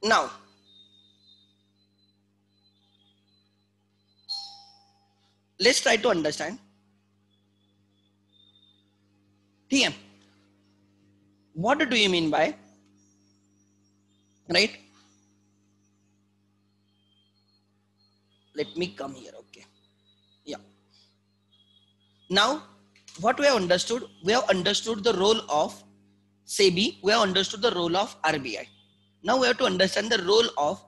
Now, let's try to understand. ठीक है, what do you mean by, right? Let me come here. Okay, yeah. Now, what we have understood the role of SEBI, we have understood the role of RBI. Now we have to understand the role of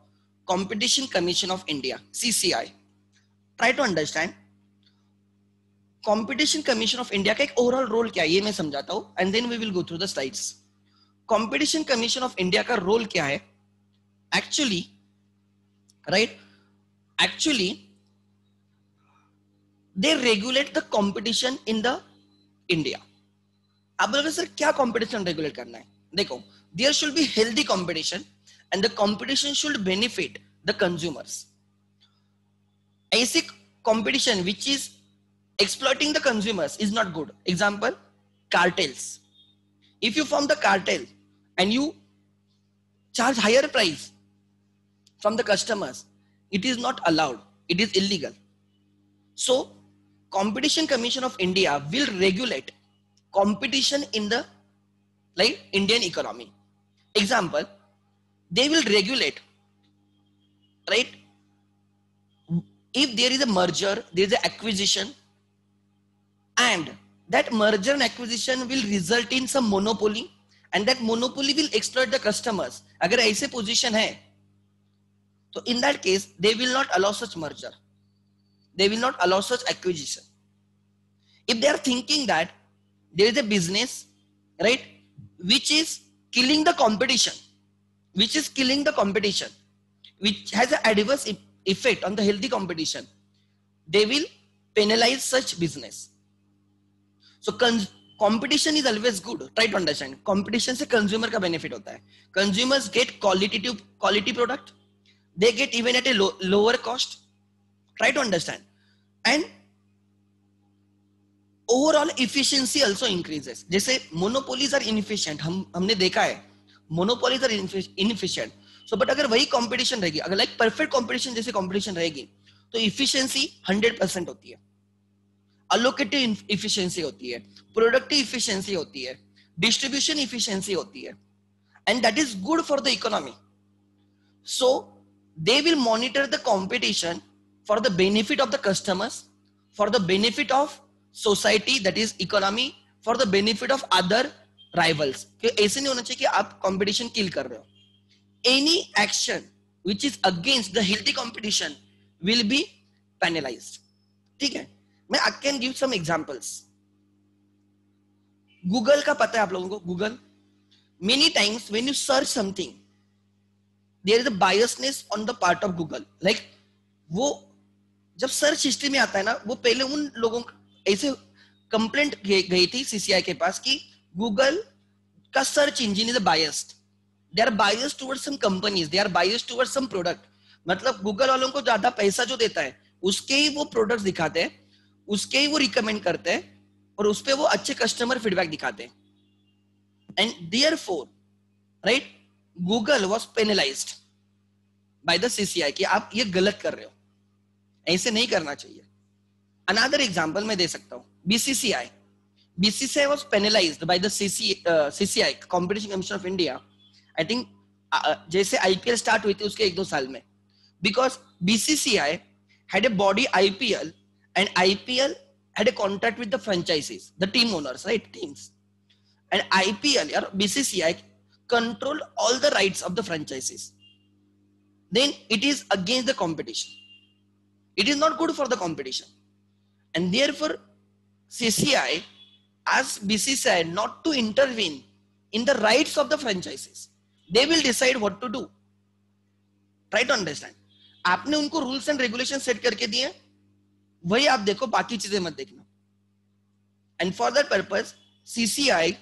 Competition Commission of India, CCI. Try to understand Competition Commission of India का एक overall role क्या है, ये मैं समझाता हूँ, and then we will go through the slides. Competition Commission of India का role क्या है? Actually, right? Actually, they regulate the competition in the India. आप बोलोगे सर क्या कंपटीशन रेगुलेट करना है? देखो, there should be healthy competition and the competition should benefit the consumers. ऐसी competition which is exploiting the consumers is not good. Example, cartels. If you form the cartel and you charge higher price from the customers, it is not allowed. It is illegal. So, Competition Commission of India will regulate competition in the Indian economy. Example, they will regulate, right? If there is a merger, there is an acquisition, and that merger and acquisition will result in some monopoly, and that monopoly will exploit the customers. अगर ऐसे position है, तो in that case they will not allow such merger. They will not allow such acquisition. If they are thinking that there is a business, right, which is killing the competition, which has an adverse effect on the healthy competition, they will penalize such business. So competition is always good. Try to understand. Competition से consumer का benefit होता है. Consumers get quality product. They get even at a lower cost. Try to understand. And overall efficiency also increases. जैसे monopolies are inefficient. हमने देखा है. Monopolies are inefficient. So but अगर वही competition रहेगी, अगर like perfect competition जैसे competition रहेगी, तो efficiency 100% होती है. Allocative efficiency होती है, productive efficiency होती है, distribution efficiency होती है, and that is good for the economy. So they will monitor the competition for the benefit of the customers, for the benefit of society, that is economy, for the benefit of other rivals. कि ऐसे नहीं होना चाहिए कि आप competition kill कर रहे हो. Any action which is against the healthy competition will be penalized. ठीक है? I can give some examples. Google का पता है आप लोगों को? Google, many times when you search something, there is a biasness on the part of Google. Like वो जब search history में आता है ना, वो पहले उन लोगों ऐसे complaint गई थी CCI के पास कि Google का search engine is biased. They are biased towards some companies. They are biased towards some product. मतलब Google वालों को ज्यादा पैसा जो देता है, उसके ही वो products दिखाते हैं, उसके ही वो रिकमेंड करते हैं और उस पे वो अच्छे कस्टमर फीडबैक दिखाते हैं. And therefore, right, Google was penalised by the CCI कि आप ये गलत कर रहे हो, ऐसे नहीं करना चाहिए. अनदर एग्जांपल मैं दे सकता हूं. BCCI was penalised by the CCI, competition commission of India. I think जैसे आईपीएल स्टार्ट हुई थी उसके 1-2 साल में, because BCCI had a body IPL and IPL had a contract with the franchises, the team owners, right, teams, and IPL or BCCI control all the rights of the franchises. Then it is against the competition. It is not good for the competition, and therefore CCI asked BCCI not to intervene in the rights of the franchises. They will decide what to do. Try to understand. आपने उनको rules and regulations set करके दिए, वही आप देखो, बाकी चीजें मत देखना. And for that purpose CCI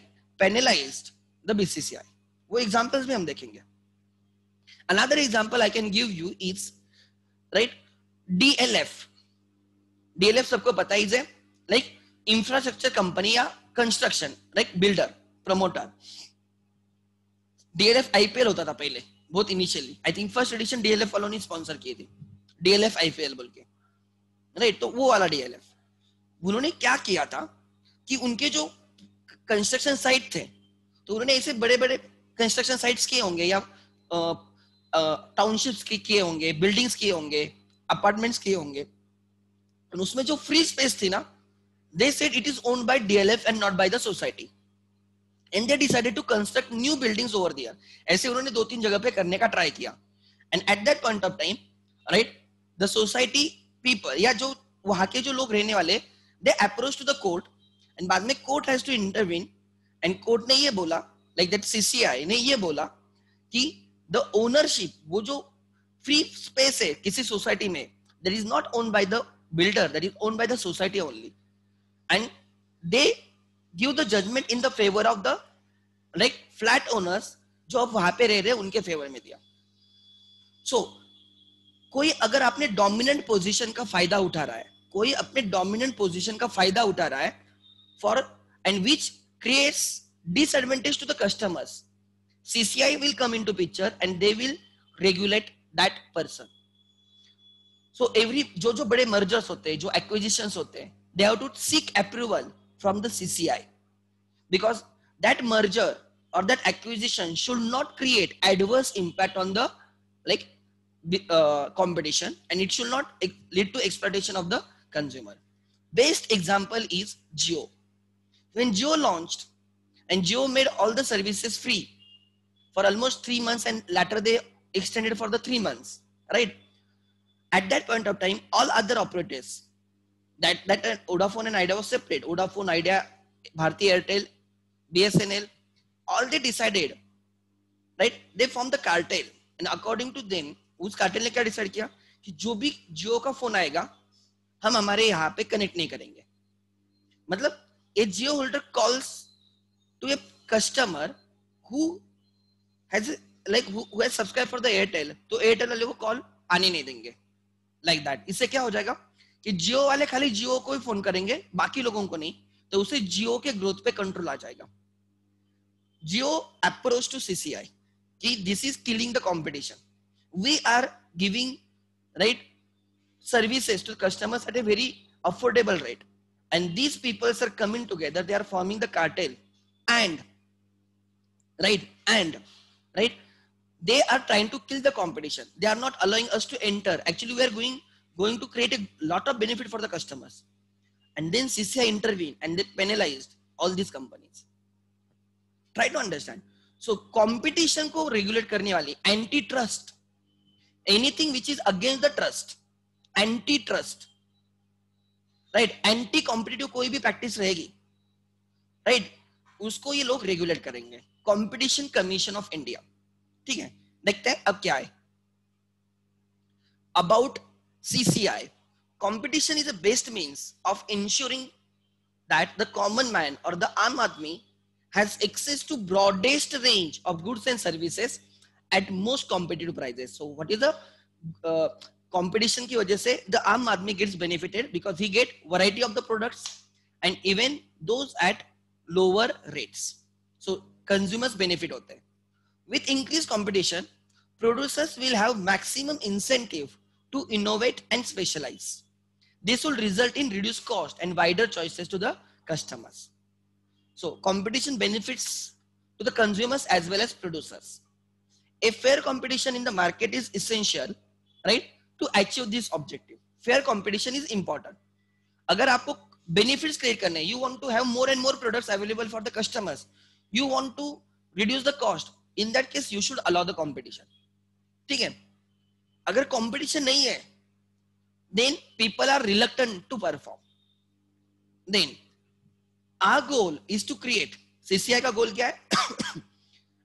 penalised the BCCI. वो एग्जांपल्स भी हम देखेंगे. Another example I can give you is, right, DLF सबको पता है, लाइक इंफ्रास्ट्रक्चर कंपनी या construction, like builder, promoter. DLF IPL होता था पहले, बहुत initially, I think first edition DLF वालों ने स्पॉन्सर की थी, डीएलएफ आईपीएल बोल के, राइट? तो वो वाला डीएलएफ उन्होंने क्या किया था कि उनके जो कंस्ट्रक्शन साइट थे, तो उन्होंने ऐसे बड़े बड़े कंस्ट्रक्शन साइट्स किए होंगे या टाउनशिप्स किए होंगे, बिल्डिंग्स किए होंगे, अपार्टमेंट्स किए होंगे, और उसमें जो फ्री स्पेस थी ना, they said it is owned by DLF and not by the society, and they decided to construct new buildings over there. ऐसे उन्होंने 2-3 जगह पे करने का ट्राई किया, and at that point of time, right, the society people या जो वहां के जो लोग रहने वाले, they approached to the court, and बाद में court has to intervene, and court ने ये बोला, like that CCI ने ये बोला कि the ownership, वो जो free space है किसी सोसाइटी में, that is not owned by the builder, that is owned by the society only, and they give the judgment in the favor of the like flat owners जो अब वहां पे रह रहे हैं उनके फेवर में दिया. So कोई अगर आपने डोमिनेंट पोजीशन का फायदा उठा रहा है, कोई अपने डोमिनेंट पोजीशन का फायदा उठा रहा है for and which creates disadvantage to the customers, CCI will come into picture and they will regulate that person. So every जो बड़े mergers होते हैं, जो acquisitions होते हैं, they have to seek approval from the CCI, because that merger or that acquisition should not create adverse impact on the like competition, and it should not lead to exploitation of the consumer. Best example is Jio. When Jio launched and Jio made all the services free for almost 3 months, and later they extended for the 3 months, right? At that point of time, all other operators, that Vodafone and Idea was separate. Vodafone, Idea, Bharti Airtel, BSNL, all they decided, right? They formed the cartel, and according to them, उस cartel ने क्या decide किया कि जो भी जियो का phone आएगा हम हमारे यहाँ पे कनेक्ट नहीं करेंगे. मतलब a Jio holder calls to a customer who has subscribed for the Airtel, तो एयरटेल वाले को कॉल आने नहीं देंगे. Like that. इससे क्या हो जाएगा कि जियो वाले खाली जियो को ही फोन करेंगे, बाकी लोगों को नहीं, तो उसे जियो के ग्रोथ पे कंट्रोल आ जाएगा. जियो अप्रोच टू CCI कि this is killing the competition. We are giving right services to customers at a very affordable rate, and these people are coming together, they are forming the cartel, and right they are trying to kill the competition. They are not allowing us to enter. Actually we are going to create a lot of benefit for the customers, and then CCI intervened and they penalized all these companies. Try to understand. So competition को regulate करने वाली antitrust, anything which is against the trust, antitrust, right, anti competitive कोई भी practice रहेगी, right, उसको ये लोग regulate करेंगे. Competition Commission of India. ठीक है, देखते हैं अब क्या है. About CCI, competition is the best means of ensuring that the common man or the Aam Aadmi has access to broadest range of goods and services at most competitive prices. So what is the competition की वजह से the आम आदमी gets benefited because he get variety of the products and even those at lower rates. So consumers benefit होते हैं. With increased competition, producers will have maximum incentive to innovate and specialize. This will result in reduced cost and wider choices to the customers. So competition benefits to the consumers as well as producers. A fair competition in the market is essential, right, to achieve this objective. Fair competition is important. अगर आपको benefits create करने, you want to have more and more products available for the customers, you want to reduce the cost, in that case you should allow the competition. ठीक है. अगर competition नहीं है, then people are reluctant to perform. Then our goal is to create, CCI का goal क्या है?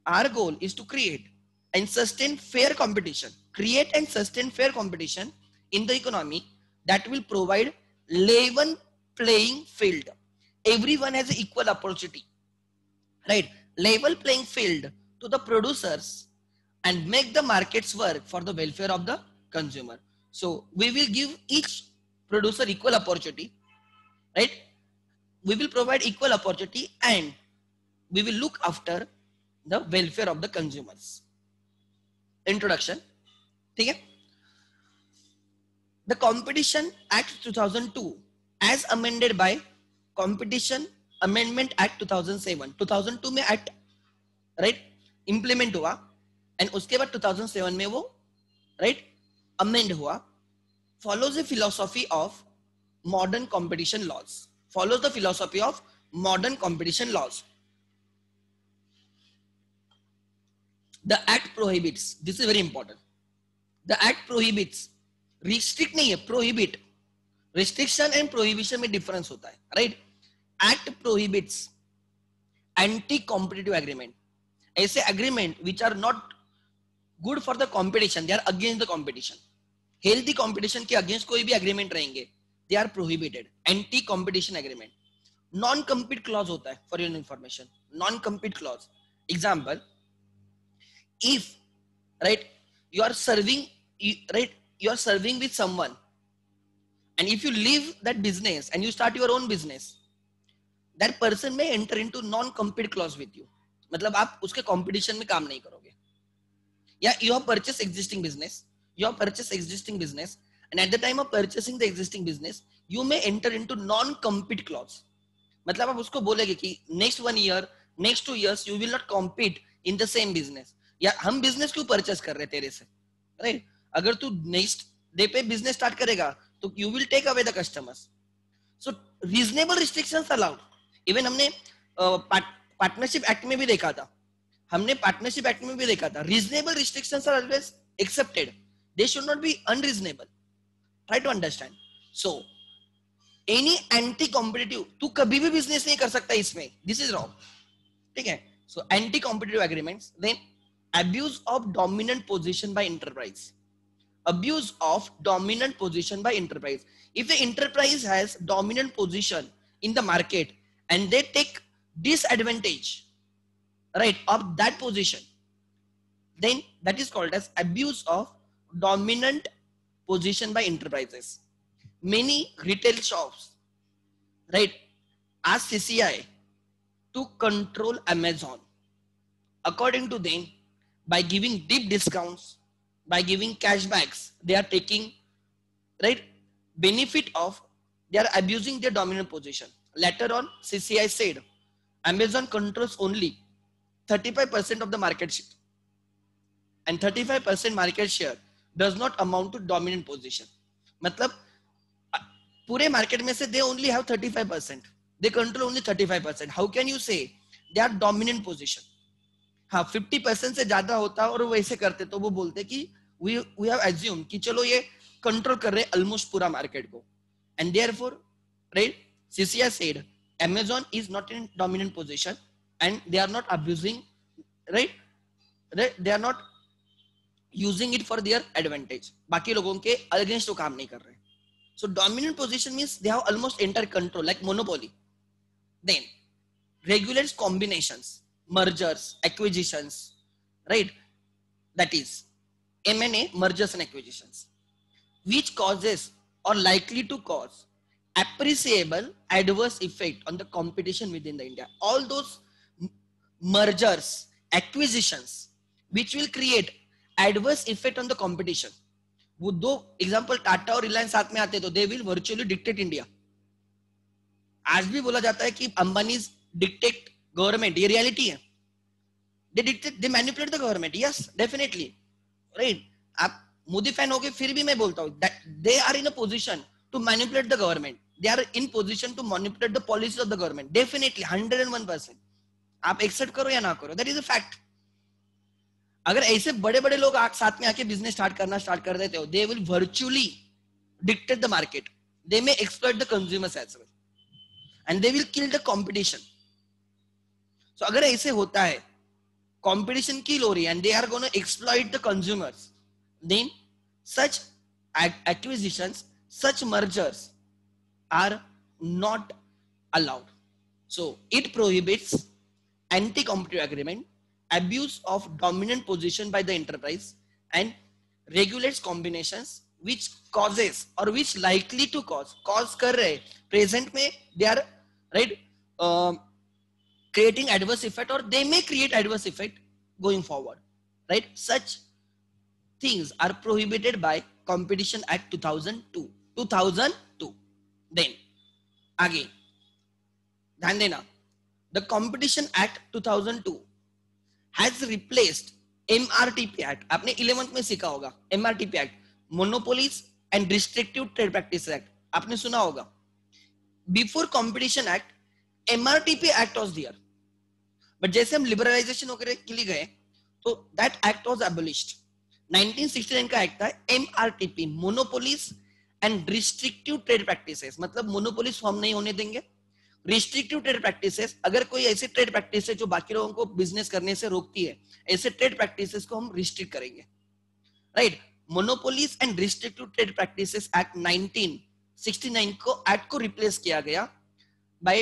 Our goal is to create and sustain fair competition, create and sustain fair competition in the economy that will provide level playing field. Everyone has an equal opportunity, right? Level playing field to the producers and make the markets work for the welfare of the consumer. So we will give each producer equal opportunity, right? We will provide equal opportunity and we will look after the welfare of the consumers. Introduction, ठीक है. The competition act 2002 as amended by competition amendment act 2007. 2002 में act right implement हुआ एंड उसके बाद 2007 में वो right amend हुआ. Follows the philosophy of modern competition laws. Follows the philosophy of modern competition laws. The act prohibits, this is very important, the act prohibits, restrict नहीं है, prohibit. restriction and prohibition में difference होता है, right? act prohibits anti competitive agreement, ऐसे agreement which are not good for the competition, they are against the competition. healthy competition के against कोई भी agreement रहेंगे, they are prohibited. anti competition agreement. non compete clause होता है, for your information, non compete clause. example, if right you are serving with someone and if you leave that business and you start your own business, that person may enter into non compete clause with you. मतलब आप उसके competition में काम नहीं करोगे. या you have purchased existing business and at the time of purchasing the existing business you may enter into non compete clause. मतलब आप उसको बोलेगे कि next 1 year, next 2 years you will not compete in the same business. या हम business क्यों purchase कर रहे हैं तेरे से, राइट? अगर तू नेक्स्ट डे पे बिजनेस स्टार्ट करेगा तो you will take away the customers. So reasonable restrictions allowed. Even हमने पार्टनरशिप एक्ट में भी देखा था, reasonable restrictions are always accepted, they should not be unreasonable. Try to understand. So any anti competitive, तू कभी भी बिजनेस नहीं कर सकता इसमें, दिस इज रॉन्ग, ठीक है? So anti competitive agreements. Then abuse of dominant position by enterprise. Abuse of dominant position by enterprise. If the enterprise has dominant position in the market and they take disadvantage, right, of that position, then that is called as abuse of dominant position by enterprises. Many retail shops, right, ask CCI to control Amazon. According to them, by giving deep discounts, by giving cashbacks, they are taking right benefit of, they are abusing their dominant position. Later on, CCI said Amazon controls only 35% of the market share, and 35% market share does not amount to dominant position. मतलब पूरे market में से they only have 35%, they control only 35%. How can you say they are dominant position? हाँ 50% से ज्यादा होता और वैसे करते तो वो बोलते कि we have assumed कि चलो ये कंट्रोल कर रहे ऑलमोस्ट पूरा मार्केट को. And therefore right CCI said Amazon is not in dominant position and they are not abusing, right, they are not using it for their advantage. बाकी लोगों के अगेंस्ट वो काम नहीं कर रहे. So dominant position means they have almost entire control, like monopoly. Then regulates combinations, mergers, acquisitions, right? That is M&A, mergers and acquisitions, which causes or likely to cause appreciable adverse effect on the competition within the India. All those mergers, acquisitions, which will create adverse effect on the competition. वो दो example Tata और रिलायंस साथ में आते तो they will virtually dictate India. आज भी बोला जाता है कि अंबानीज डिक्टेट गवर्नमेंट, ये रियलिटी है. They dictate, they manipulate the government. Yes definitely, right. आप मोदी फैन हो गए फिर भी मैं बोलता हूँ they are in a position to manipulate the government, they are in position to manipulate the policy of the government. Definitely 101%. आप accept करो या ना करो, दैट इज अ फैक्ट. अगर ऐसे बड़े बड़े लोग साथ में आके बिजनेस स्टार्ट कर देते हो, they will virtually dictate the market, they may exploit the consumers as well and they will kill the competition. So अगर ऐसे होता है, कंपटीशन किल हो रही है and they are gonna exploit the consumers, then such acquisitions, such mergers are not allowed. So it prohibits anti-competitive agreement, abuse of dominant position by the enterprise, and regulates combinations which causes or which likely to cause कर रहे present में they are right creating adverse effect or they may create adverse effect going forward, right? Such things are prohibited by Competition Act 2002. Then आगे ध्यान देना, the Competition Act 2002 has replaced MRTP Act. आपने 11th में सीखा होगा MRTP Act, Monopolies and Restrictive Trade Practices Act, आपने सुना होगा. Before Competition Act, MRTP Act was there, but जैसे हम liberalization वगैरह के लिए गए तो that act was abolished. 1969 का एक्ट था MRTP, Monopolies and Restrictive Trade Practices, मतलब monopolies फॉर्म नहीं होने देंगे. रिस्ट्रिक्टिव ट्रेड प्रैक्टिसेस, अगर कोई ऐसे ट्रेड प्रैक्टिस है जो बाकी लोगों को बिजनेस करने से रोकती है, ऐसे ट्रेड प्रैक्टिसेस को हम रिस्ट्रिक्ट करेंगे. Right. Monopolies and restrictive trade practices act 1969 को एक्ट को रिप्लेस किया गया by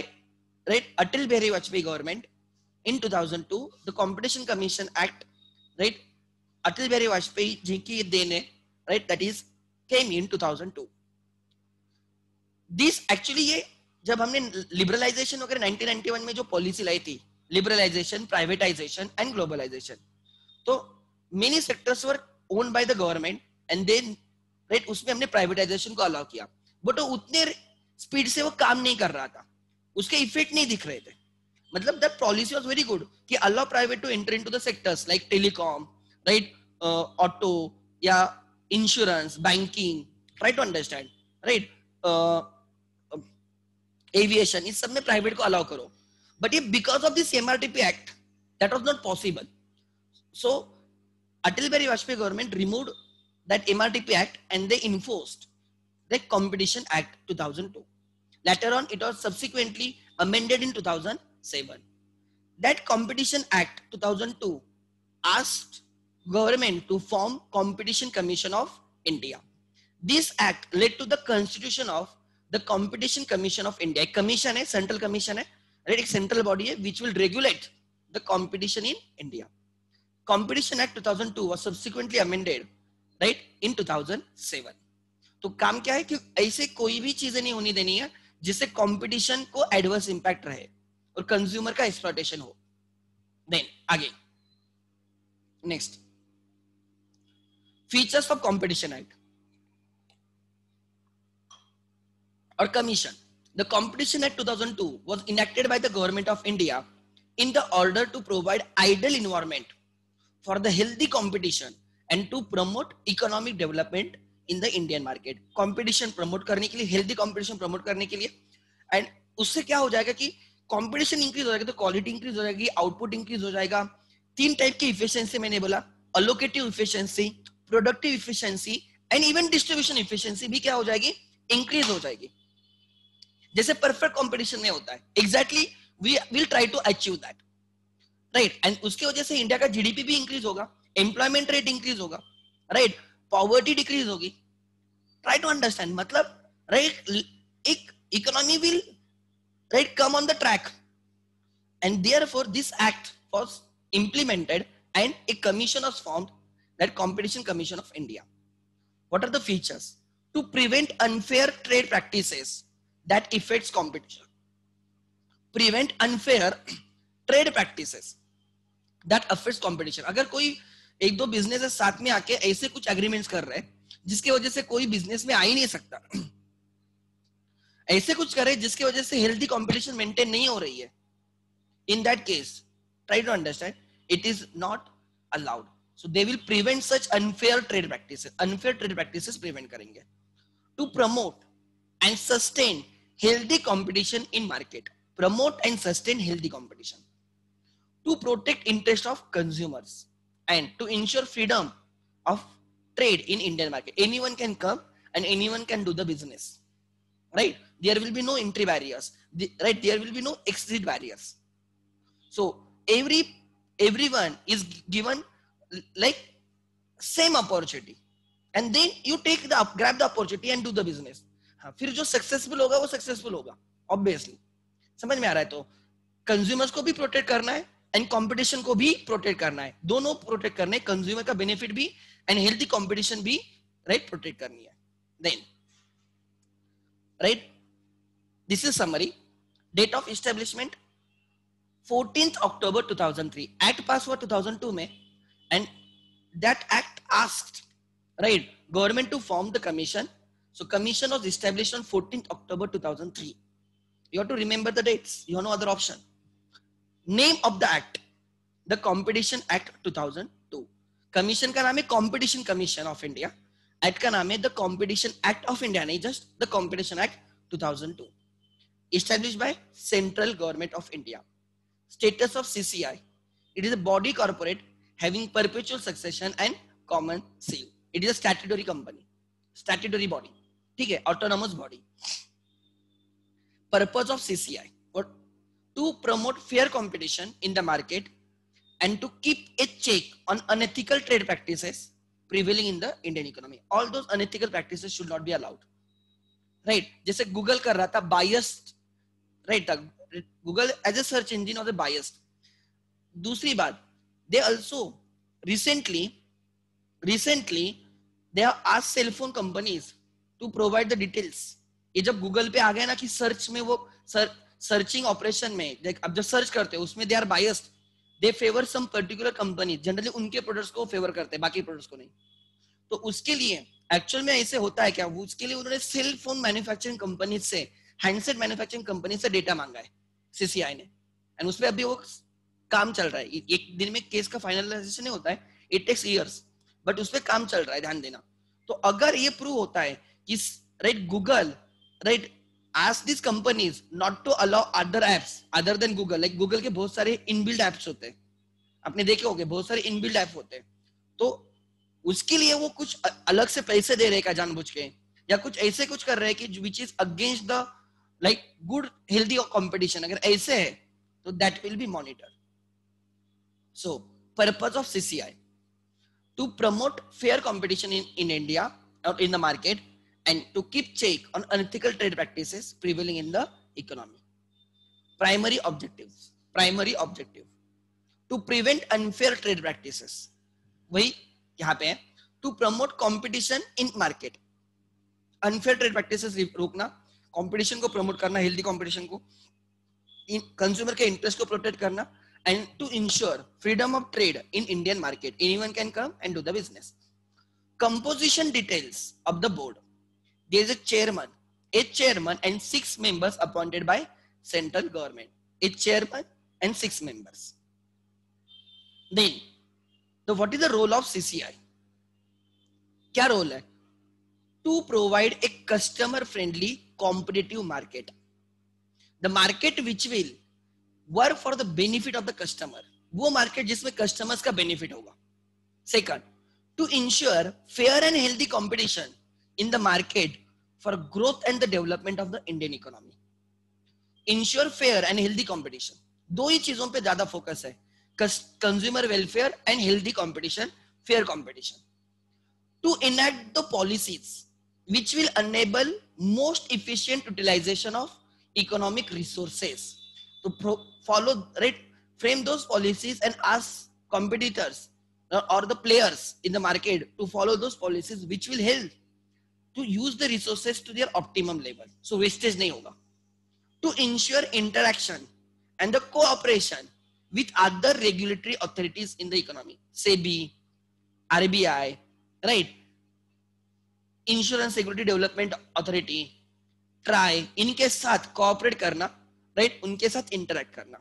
right Atal Bihari Vajpayee government in 2002. The competition commission act, right, Atal Bihari Vajpayee ji की देन है, right, that is came in 2002. This actually ये जब हमने लिबरलाइजेशन वगैरह 1991 में जो पॉलिसी लाई थी, लिबरलाइजेशन, प्राइवेटाइजेशन एंड ग्लोबलाइजेशन, तो many sectors were owned by the government and then right उसमें हमने प्राइवेटाइजेशन को अलाउ किया, बट उतने स्पीड से वो काम नहीं कर रहा था, उसके इफेक्ट नहीं दिख रहे थे. मतलब that policy was very good कि allow private to enter into the sectors like telecom, right, auto या insurance, banking, try to understand, right, aviation, इस सब में प्राइवेट को अलाउ करो. बट ये because of this MRTP act that was not possible. So Atal Bihari Vajpayee government removed that MRTP act and they enforced the competition act 2002. Later on it was subsequently amended in 2007. That Competition Act 2002 asked government to form Competition Commission of India. This act led to the constitution of the Competition Commission of India. एक commission है, central commission है, right? एक central body है which will regulate the competition in India. Competition Act 2002 was subsequently amended, right, in 2007. तो काम क्या है कि ऐसे कोई भी चीजें नहीं होनी देनी है जिससे कंपटीशन को एडवर्स इंपैक्ट रहे और कंज्यूमर का एक्सप्लॉयटेशन हो. देन आगे next, features of competition act or commission. The Competition Act 2002 was enacted by the Government of India in the order to provide ideal environment for the healthy competition and to promote economic development in the Indian market. Competition promote करने के लिए, healthy competition promote करने के लिए, and उससे क्या हो जाएगा कि competition increase हो जाएगा तो quality increase हो जाएगी, output increase हो जाएगा. 3 टाइप की efficiency मैंने बोला, allocative efficiency, productive efficiency and even distribution efficiency भी क्या हो जाएगी, increase हो जाएगी. जैसे परफेक्ट कंपटीशन में होता है, exactly we will try to achieve that, right. And उसके वजह से इंडिया का जीडीपी भी इंक्रीज होगा, एम्प्लॉयमेंट रेट इंक्रीज होगा, राइट, पॉवर्टी डिक्रीज होगी. ट्राई टू अंडरस्टैंड, मतलब राइट एक economy will right come on the track and therefore this act was implemented and a commission was formed, that competition commission of India. What are the features? To prevent unfair trade practices that affects competition, prevent unfair trade practices that affects competition. अगर कोई एक दो business साथ में आके ऐसे कुछ agreements कर रहे हैं जिसकी वजह से कोई बिजनेस में आ ही नहीं सकता, ऐसे कुछ करे जिसकी वजह से हेल्दी कंपटीशन मेंटेन नहीं हो रही है, in that case try to understand it is not allowed. So they will prevent such unfair trade practices. Unfair trade practices prevent करेंगे. To promote and sustain healthy competition in market, promote and sustain healthy competition, to protect interest of consumers and to ensure freedom of trade in Indian market. Anyone can come and anyone can do the business, right? There will be no entry barriers, right? There will be no exit barriers. So everyone is given like same opportunity and then you take the grab the opportunity and do the business. हाँ, फिर जो successful होगा वो successful होगा, obviously. समझ में आ रहा है? तो कंज्यूमर्स को भी प्रोटेक्ट करना है एंड कंपटीशन को भी प्रोटेक्ट करना है, दोनों प्रोटेक्ट करने, कंज्यूमर का बेनिफिट भी एंड हेल्थी कंपटीशन भी राइट प्रोटेक्ट करनी है. Then right, this is summary. Date of establishment 14th October 2003. Act pass हुआ 2002 में and that act asked right? Government to form the commission. So commission was established on 14th October 2003. You have to remember the dates. You have no other option. Name of the act, the Competition Act 2002. Commission का नाम है competition commission of India, act का नाम है the competition act of India, नहीं just the competition act 2002, established by central government of India. Status of CCI, it is a body corporate having perpetual succession and common seal. It is a statutory company, statutory body, ठीक है, autonomous body. Purpose of CCI, what? To promote fair competition in the market and to keep a check on unethical trade practices prevailing in the Indian economy. All those unethical practices should not be allowed. Right? जैसे Google कर रहा था biased, right? Google as a search engine was biased. दूसरी बात, they also recently they have asked cell phone companies to provide the details. ये जब Google पे आ गया ना कि सर्च में वो सर्चिंग ऑपरेशन में अब जब सर्च करते हैं उसमें they are biased, they favour some particular company, generally उनके प्रोडक्ट्स को फेवर करते हैं, बाकी प्रोडक्ट्स को नहीं. तो उसके लिए एक्चुअल में ऐसे होता है क्या, उसके लिए उन्होंने सेल फोन मैन्युफैक्चरिंग कंपनी से, हैंडसेट मैन्युफैक्चरिंग कंपनी से डेटा मांगा है सीसीआई ने, एंड उस पर अभी वो काम चल रहा है. एक दिन में केस का फाइनलाइजेशन नहीं होता है, इट टेक्स इयर्स, बट उस पर काम चल रहा है, ध्यान देना. तो अगर ये प्रूव होता है कि right Google right ask these companies not to allow other apps other than Google, like Google के बहुत सारे इनबिल्ड एप्स होते हैं, आपने देखे होंगे बहुत सारे इनबिल्ड ऐप होते हैं, तो उसके लिए वो कुछ अलग से पैसे दे रहे हैं जानबूझ के, या कुछ ऐसे कुछ कर रहे हैं कि which is against the like good healthy competition, अगर ऐसे है तो that will be monitor. So purpose of CCI to promote fair competition in India और in the market and to keep check on unethical trade practices prevailing in the economy. Primary objective to prevent unfair trade practices. वही यहाँ पे है, to promote competition in market. Unfair trade practices रोकना, competition को promote करना, healthy competition को, consumer के interest को protect करना, and to ensure freedom of trade in Indian market. Anyone can come and do the business. Composition details of the board. There is a chairman and 6 members appointed by central government. A chairman and 6 members. Then, what is the role of CCI? क्या role है? To provide a customer-friendly, competitive market. The market which will work for the benefit of the customer. वो market जिसमें customers का benefit होगा. Second, to ensure fair and healthy competition in the market for growth and the development of the Indian economy. Ensure fair and healthy competition. दो ही चीजों पे ज्यादा focus है, consumer welfare and healthy competition, fair competition. To enact the policies which will enable most efficient utilization of economic resources. To follow, right, frame those policies and ask competitors or the players in the market to follow those policies which will help to use the resources to their optimum level, so wastage nahi hoga. To ensure interaction and the cooperation with other regulatory authorities in the economy, SEBI, RBI, right, Insurance Security Development Authority, TRAI, इनके साथ cooperate करना, right, उनके साथ interact करना.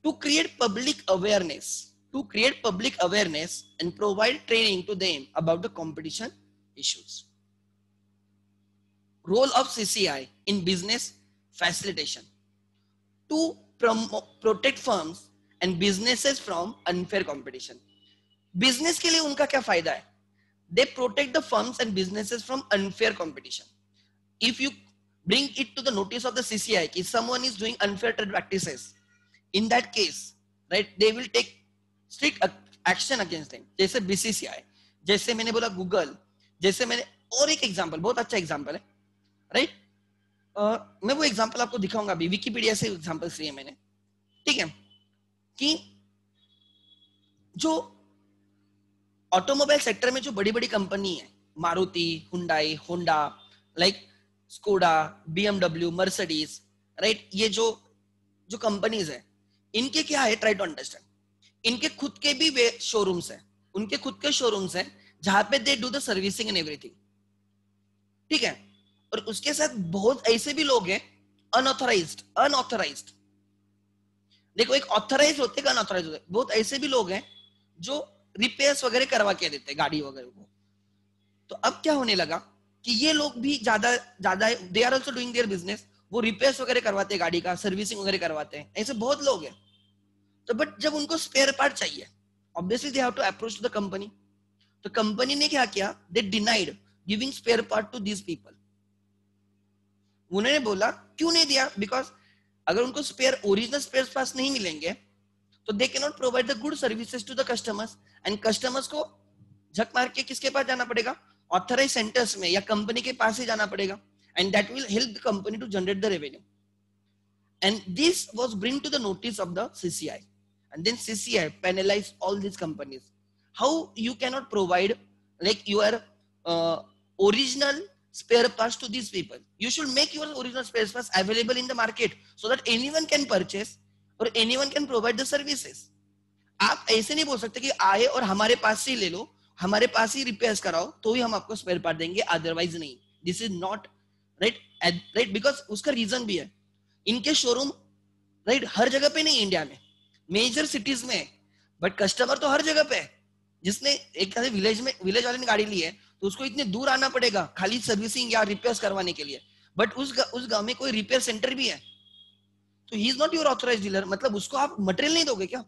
To create public awareness and provide training to them about the competition issues. Role of CCI in business facilitation. To protect firms and businesses from unfair competition. Business के लिए उनका क्या फायदा है? They protect the firms and businesses from unfair competition. If you bring it to the notice of the CCI, if someone is doing unfair trade practices, in that case, right, they will take strict action against them. जैसे BCCI, जैसे मैंने बोला Google, जैसे मैंने और एक example, बहुत अच्छा एग्जांपल है, राइट, मैं वो एग्जांपल आपको दिखाऊंगा अभी, विकिपीडिया से एग्जांपल्स लिए मैंने, ठीक है, कि जो ऑटोमोबाइल सेक्टर में जो बड़ी बड़ी कंपनी है, Maruti, Hyundai, Honda, like Skoda, BMW, Mercedes, right, ये जो कंपनीज है, इनके क्या है, ट्राई टू अंडरस्टैंड, इनके खुद के भी शोरूम्स हैं, उनके खुद के शोरूम्स हैं जहां पे they do the servicing and everything, ठीक है। और उसके साथ बहुत ऐसे भी लोग हैं अनऑथराइज्ड। देखो एक ऑथराइज होते हैं, अनऑथराइज होते हैं, बहुत ऐसे भी लोग हैं जो रिपेयर्स वगैरह करवा के देते हैं गाड़ी वगैरह को। तो अब क्या होने लगा कि ये लोग भी ज्यादा ज्यादा they are also doing their business, वो रिपेयर्स वगैरह करवाते हैं, गाड़ी का सर्विसिंग वगैरह करवाते हैं, ऐसे बहुत लोग हैं। तो बट जब उनको स्पेयर पार्ट चाहिए, obviously they have to approach to the company. तो कंपनी ने क्या किया, they denied giving spare part to these people. उन्होंने बोला क्यों नहीं दिया, बिकॉज अगर उनको स्पेयर ओरिजिनल स्पेयर पार्ट्स नहीं मिलेंगे तो they can not provide the good services to the customers, and customers को झक मार के किसके पास जाना पड़ेगा, ऑथराइज सेंटर्स में या कंपनी के पास ही जाना पड़ेगा, and that will help the company to generate the revenue. And this was bring to the notice of the CCI, and then CCI penalized all these companies. How you cannot provide like your original spare parts to these people? You should make your original spare parts available in the market so that anyone can purchase or anyone can provide the services. आप ऐसे नहीं बोल सकते कि आए और हमारे पास से ही ले लो, हमारे पास ही रिपेयर्स कराओ तो ही हम आपको स्पेयर पार्ट देंगे, अदरवाइज नहीं। This is not right because उसका रीजन भी है, इनके शोरूम राइट हर जगह पे नहीं, इंडिया में मेजर सिटीज में, बट कस्टमर तो हर जगह पे है। जिसने एक विलेज में, विलेज वाले ने गाड़ी ली है तो उसको इतने दूर आना पड़ेगा खाली सर्विसिंग या रिपेयर्स करवाने के लिए, बट उस गांव में कोई रिपेयर सेंटर भी है, तो he is not your authorised dealer, मतलब उसको आप मटेरियल नहीं दोगे क्या?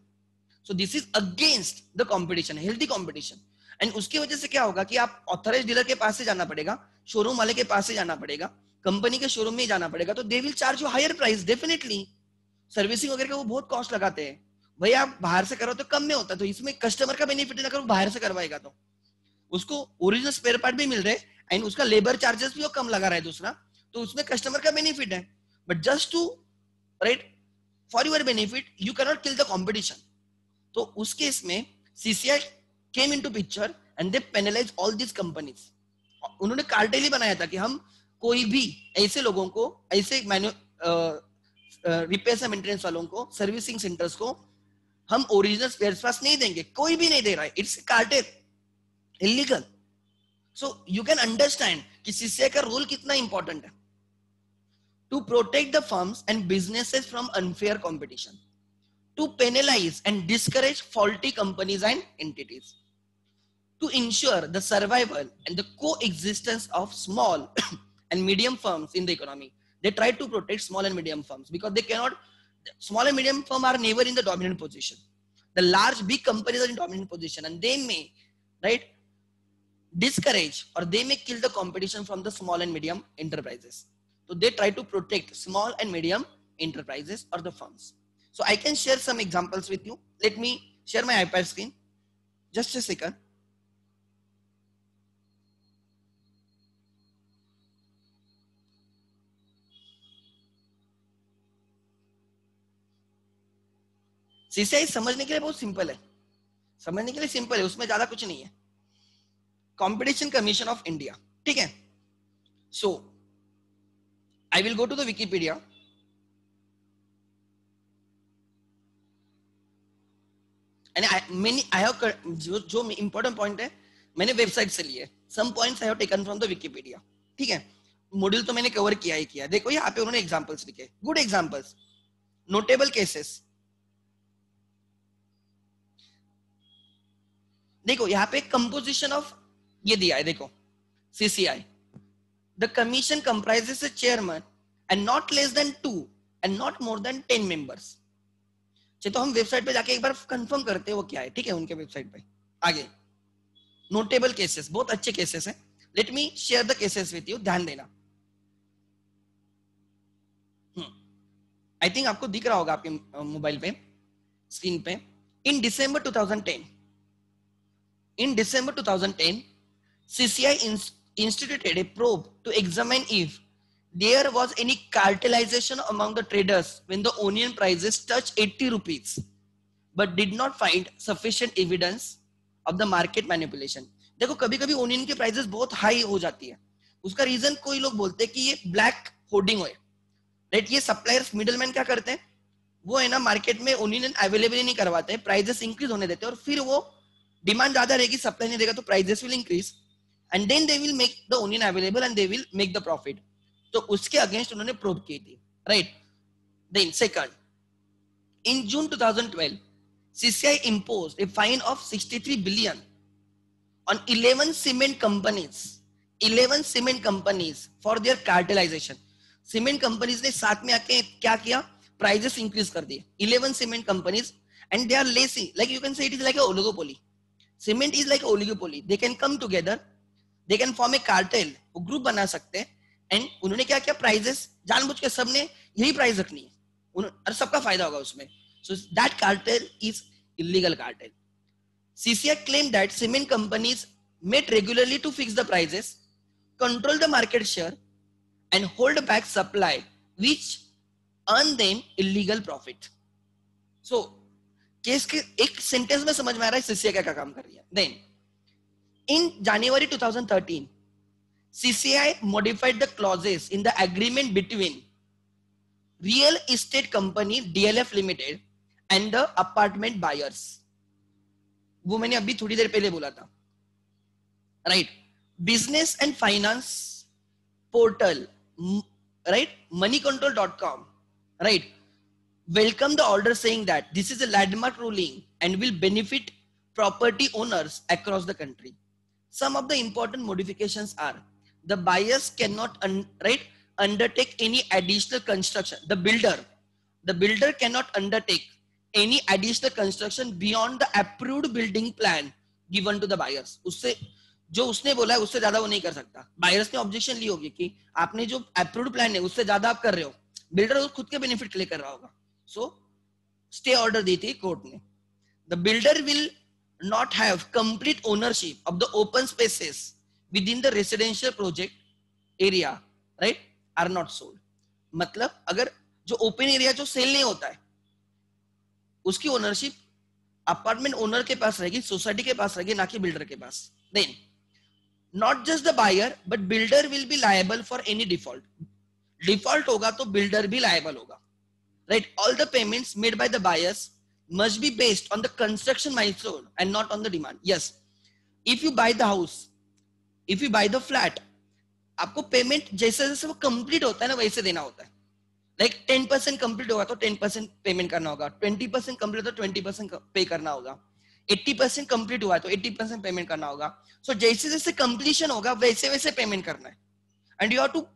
So this is against the competition, healthy competition. And उसकी वजह से क्या होगा कि आप ऑथराइज्ड डीलर के पास से जाना पड़ेगा, शोरूम वाले के पास से जाना पड़ेगा, कंपनी के शोरूम में ही जाना पड़ेगा, तो they will charge you hire price definitely. Servicing वगैरह का वो बहुत कॉस्ट लगाते हैं, भाई आप बाहर से करो तो कम में होता है, तो इसमें कस्टमर का बेनिफिट है, अगर वो बाहर से करवाएगा तो उसको ओरिजिनल स्पेयर पार्ट भी मिल रहे हैं एंड उसका लेबर चार्जेस भी वो कम लगा रहा है दूसरा, तो उसमें कस्टमर का बेनिफिट है। But just to right for your benefit you can not kill the competition. तो उस केस में CCI came into picture and they penalize all this companies. उन्होंने कार्टेल ही बनाया था कि हम कोई भी ऐसे लोगों को, ऐसे रिपेयर एंड मेंटेनेंस वालों को, सर्विसिंग सेंटर्स को हम ओरिजिनल स्पेयर पार्ट्स नहीं देंगे, कोई भी नहीं दे रहा है, it's cartel, illegal. So you can understand कि CCI का रोल कितना इंपॉर्टेंट है to protect the firms and businesses from unfair competition, to penalize and discourage faulty companies and entities, to ensure the survival and the coexistence of small and medium firms in the economy. They try to protect small and medium firms because they cannot, small and medium firms are never in the dominant position. The large big companies are in dominant position and they may, right, discourage or they may kill the competition from the small and medium enterprises. So they try to protect small and medium enterprises or the firms. So I can share some examples with you. Let me share my iPad screen. Just a second. CCI समझने के लिए बहुत simple है, समझने के लिए simple है, उसमें ज्यादा कुछ नहीं है। कॉम्पिटिशन कमीशन ऑफ इंडिया, ठीक है। So I will go to the Wikipedia. जो इंपॉर्टेंट पॉइंट है मैंने वेबसाइट से लिए, some points I have taken from the Wikipedia, ठीक है। मॉड्यूल तो मैंने कवर किया ही किया। देखो यहाँ पे उन्होंने एग्जांपल्स लिखे, गुड एग्जांपल्स, नोटेबल केसेस। देखो यहाँ पे कंपोजिशन ऑफ ये दिया है, देखो CCI, the commission comprises a chairman and not less than 2 and not more than 10 members. तो हम वेबसाइट पे जाके एक बार कंफर्म करते हैं वो क्या है, ठीक है, उनके वेबसाइट पे। आगे नोटेबल केसेस, बहुत अच्छे केसेस हैं। Let me share the cases with you, ध्यान देना। आई थिंक आपको दिख रहा होगा आपके मोबाइल पे, स्क्रीन पे। In December 2010 CCI instituted a probe to examine if there was any cartelization among the traders when the onion prices touched 80 rupees, but did not find sufficient evidence of the market manipulation. देखो कभी कभी onion की prices बहुत high हो जाती है, उसका reason कोई लोग बोलते हैं कि ये ब्लैक होर्डिंग है, राइट। ये सप्लायर्स मिडलमैन क्या करते हैं, वो है ना मार्केट में ओनियन अवेलेबल ही नहीं करवाते, प्राइसेस इंक्रीज होने देते हैं और फिर वो डिमांड ज्यादा रहेगी, सप्लाई नहीं देगा तो prices will increase and then they will make the onion available and they will make the profit. तो उसके अगेंस्ट उन्होंने प्रोब की थी, right. Then second, in June 2012 CCI imposed a fine of 63 billion on 11 cement companies for their cartelization. Cement companies ने साथ में आके क्या किया, प्राइजेस इंक्रीज कर दिए. 11 cement companies and they are lacy, like you can say it is like a oligopoly. Cement is like oligopoly. They can come together, they can form a cartel, वो group बना सकते हैं. And उन्होंने क्या किया, prices जानबूझ के सबने यही प्राइस रखनी है और सबका फायदा होगा उसमें. So that cartel is illegal cartel. CCI claimed that cement companies met regularly to fix the prices, control the market share, and hold back supply, which earn them illegal profit. So case के एक sentence में समझ में आ रहा है CCI क्या काम कर रही है. Then in January 2013, CCI modified the clauses in the agreement between real estate company DLF Limited and the apartment buyers. वो मैंने अभी थोड़ी देर पहले बोला था, right. Business and finance portal, right, moneycontrol.com, right, welcome the order saying that this is a landmark ruling and will benefit property owners across the country. Some of the important modifications are the buyers cannot undertake any additional construction. The builder cannot undertake any additional construction beyond the approved building plan given to the buyers. उससे जो उसने बोला है उससे ज्यादा वो नहीं कर सकता. बायर्स ने ऑब्जेक्शन ली होगी कि आपने जो अप्रूव्ड प्लान है उससे ज्यादा आप कर रहे हो. बिल्डर खुद के बेनिफिट के लिए कर रहा होगा. सो स्टे ऑर्डर दी थी कोर्ट ने. The builder will not have complete ownership of the open spaces within the residential project area, right, are not sold. मतलब अगर जो ओपन एरिया जो सेल नहीं होता है उसकी ओनरशिप अपार्टमेंट ओनर के पास रहेगी, सोसाइटी के पास रहेगी, ना कि बिल्डर के पास. Then not just the buyer but builder will be liable for any default. Default होगा तो बिल्डर भी लायबल होगा, right. All the payments made by the buyers must be based on the construction milestone and not on the demand. Yes, if you buy the house, if you buy the flat, आपको payment जैसे जैसे वो complete होता है ना वैसे देना होता है. लाइक 10% कंप्लीट होगा तो 10% पेमेंट करना होगा, 20% कंप्लीट तो 20% पे करना होगा, 80% कंप्लीट हुआ तो 80% पेमेंट करना होगा. सो जैसे जैसे कंप्लीशन होगा वैसे वैसे पेमेंट करना है. एंड यू हैव टू,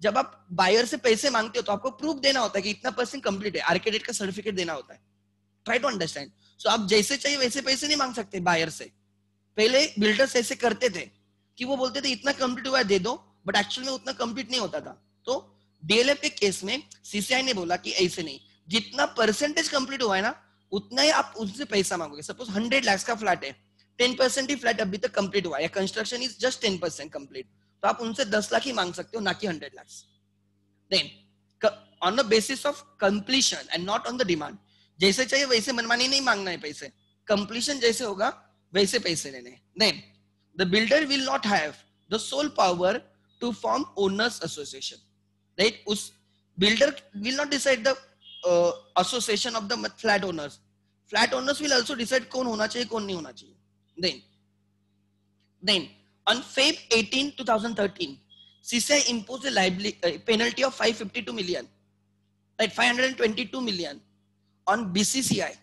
जब आप बायर से पैसे मांगते हो तो आपको प्रूफ देना होता है कि इतना परसेंट कंप्लीट है, आर्किटेक्ट का सर्टिफिकेट देना होता है. Try to understand. सो आप जैसे चाहिए वैसे पैसे नहीं मांग सकते बायर से. पहले बिल्डर्स ऐसे करते थे कि वो बोलते थे इतना कंप्लीट हुआ है दे दो, बट एक्चुअल में उतना कंप्लीट नहीं होता था. तो डीएलएफ के केस में सीसीआई ने बोला कि ऐसे नहीं, जितना परसेंटेज कंप्लीट हुआ है ना उतना ही आप उससे पैसा मांगोगे. सपोज 100 लाख का फ्लैट है, 10% ही फ्लैट अभी तक कंप्लीट हुआ है, कंस्ट्रक्शन इज जस्ट 10% कंप्लीट, तो आप उनसे 10 लाख ही मांग सकते हो, ना कि 100 lakh. Then on the basis of completion and not on the demand. जैसे चाहिए वैसे मनमानी नहीं मांगना है पैसे, कंप्लीशन जैसे होगा वैसे पैसे लेने. Then the builder will not have the sole power to form owners association, right. उस builder will not decide the association of the flat owners. Flat owners will also decide कौन होना चाहिए कौन नहीं होना चाहिए. देन on Feb 18, 2013, CCI imposed a penalty of 552 million, right, 522 million on BCCI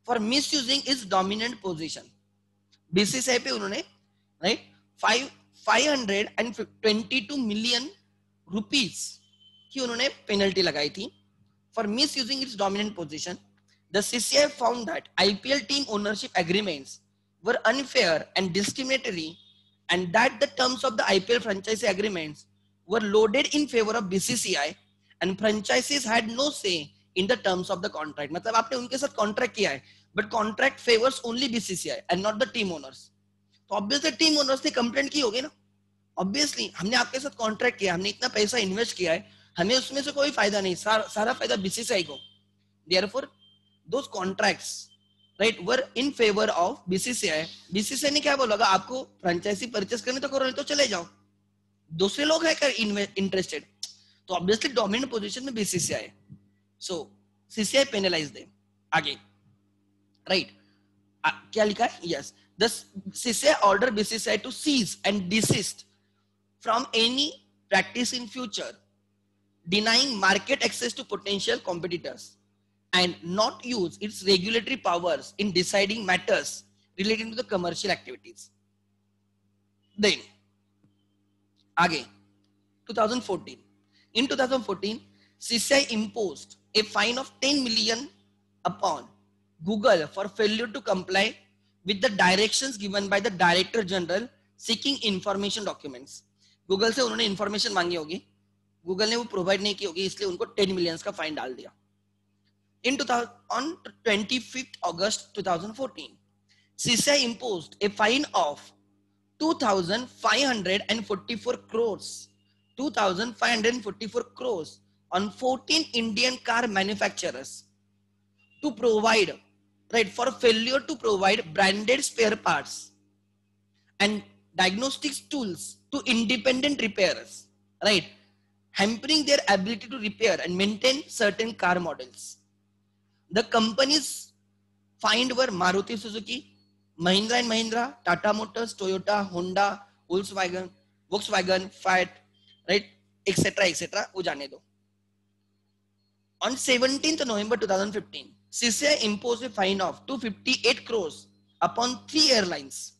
for misusing its dominant position. BCCI पे उन्होंने, right, 522 million rupees की उन्होंने पेनल्टी लगाई थी for misusing its dominant position. The CCI found that IPL team ownership agreements were unfair and discriminatory, and that the terms of the IPL franchise agreements were loaded in favor of BCCI, and franchises had no say in the terms of the contract. मतलब आपने उनके साथ contract किया है, but contract favors only BCCI and not the team owners. तो obviously team owners ने complaint की होगी ना. Obviously हमने आपके साथ कॉन्ट्रैक्ट किया, हमने इतना पैसा इन्वेस्ट किया है, हमें उसमें से कोई फायदा नहीं, सारा फायदा BCCI को. Therefore those contracts, right, were in favor of BCCI. BCCI ने क्या बोला, आपको फ्रेंचाइजी परचेस करने तो करो, नहीं तो चले जाओ, दूसरे लोग है कर इंटरेस्टेड. तो ऑब्वियसली डोमिनेंट पोजीशन में BCCI है. सो CCI पेनलाइज दे. आगे, राइट, क्या लिखा है? Yes, The CCI order BCCI to cease and desist from any practice in future denying market access to potential competitors and not use its regulatory powers in deciding matters relating to the commercial activities. Then again 2014, in 2014 CCI imposed a fine of 10 million upon Google for failure to comply with the directions given by the Director General seeking information documents. Google से उन्होंने information मांगी होगी, Google ने वो provide नहीं की होगी, इसलिए उनको 10 millions का fine डाल दिया. On 25th August 2014, CCI imposed a fine of 2,544 crores, 2,544 crores on 14 Indian car manufacturers to provide, right, for failure to provide branded spare parts and diagnostics tools to independent repairers, right, hampering their ability to repair and maintain certain car models. The companies fined were Maruti Suzuki, Mahindra and Mahindra, Tata Motors, Toyota, Honda, Volkswagen, Fiat, right, etc., etc. वो जाने दो. On 17th November 2015, CCI imposed a fine of 258 crores upon 3 airlines.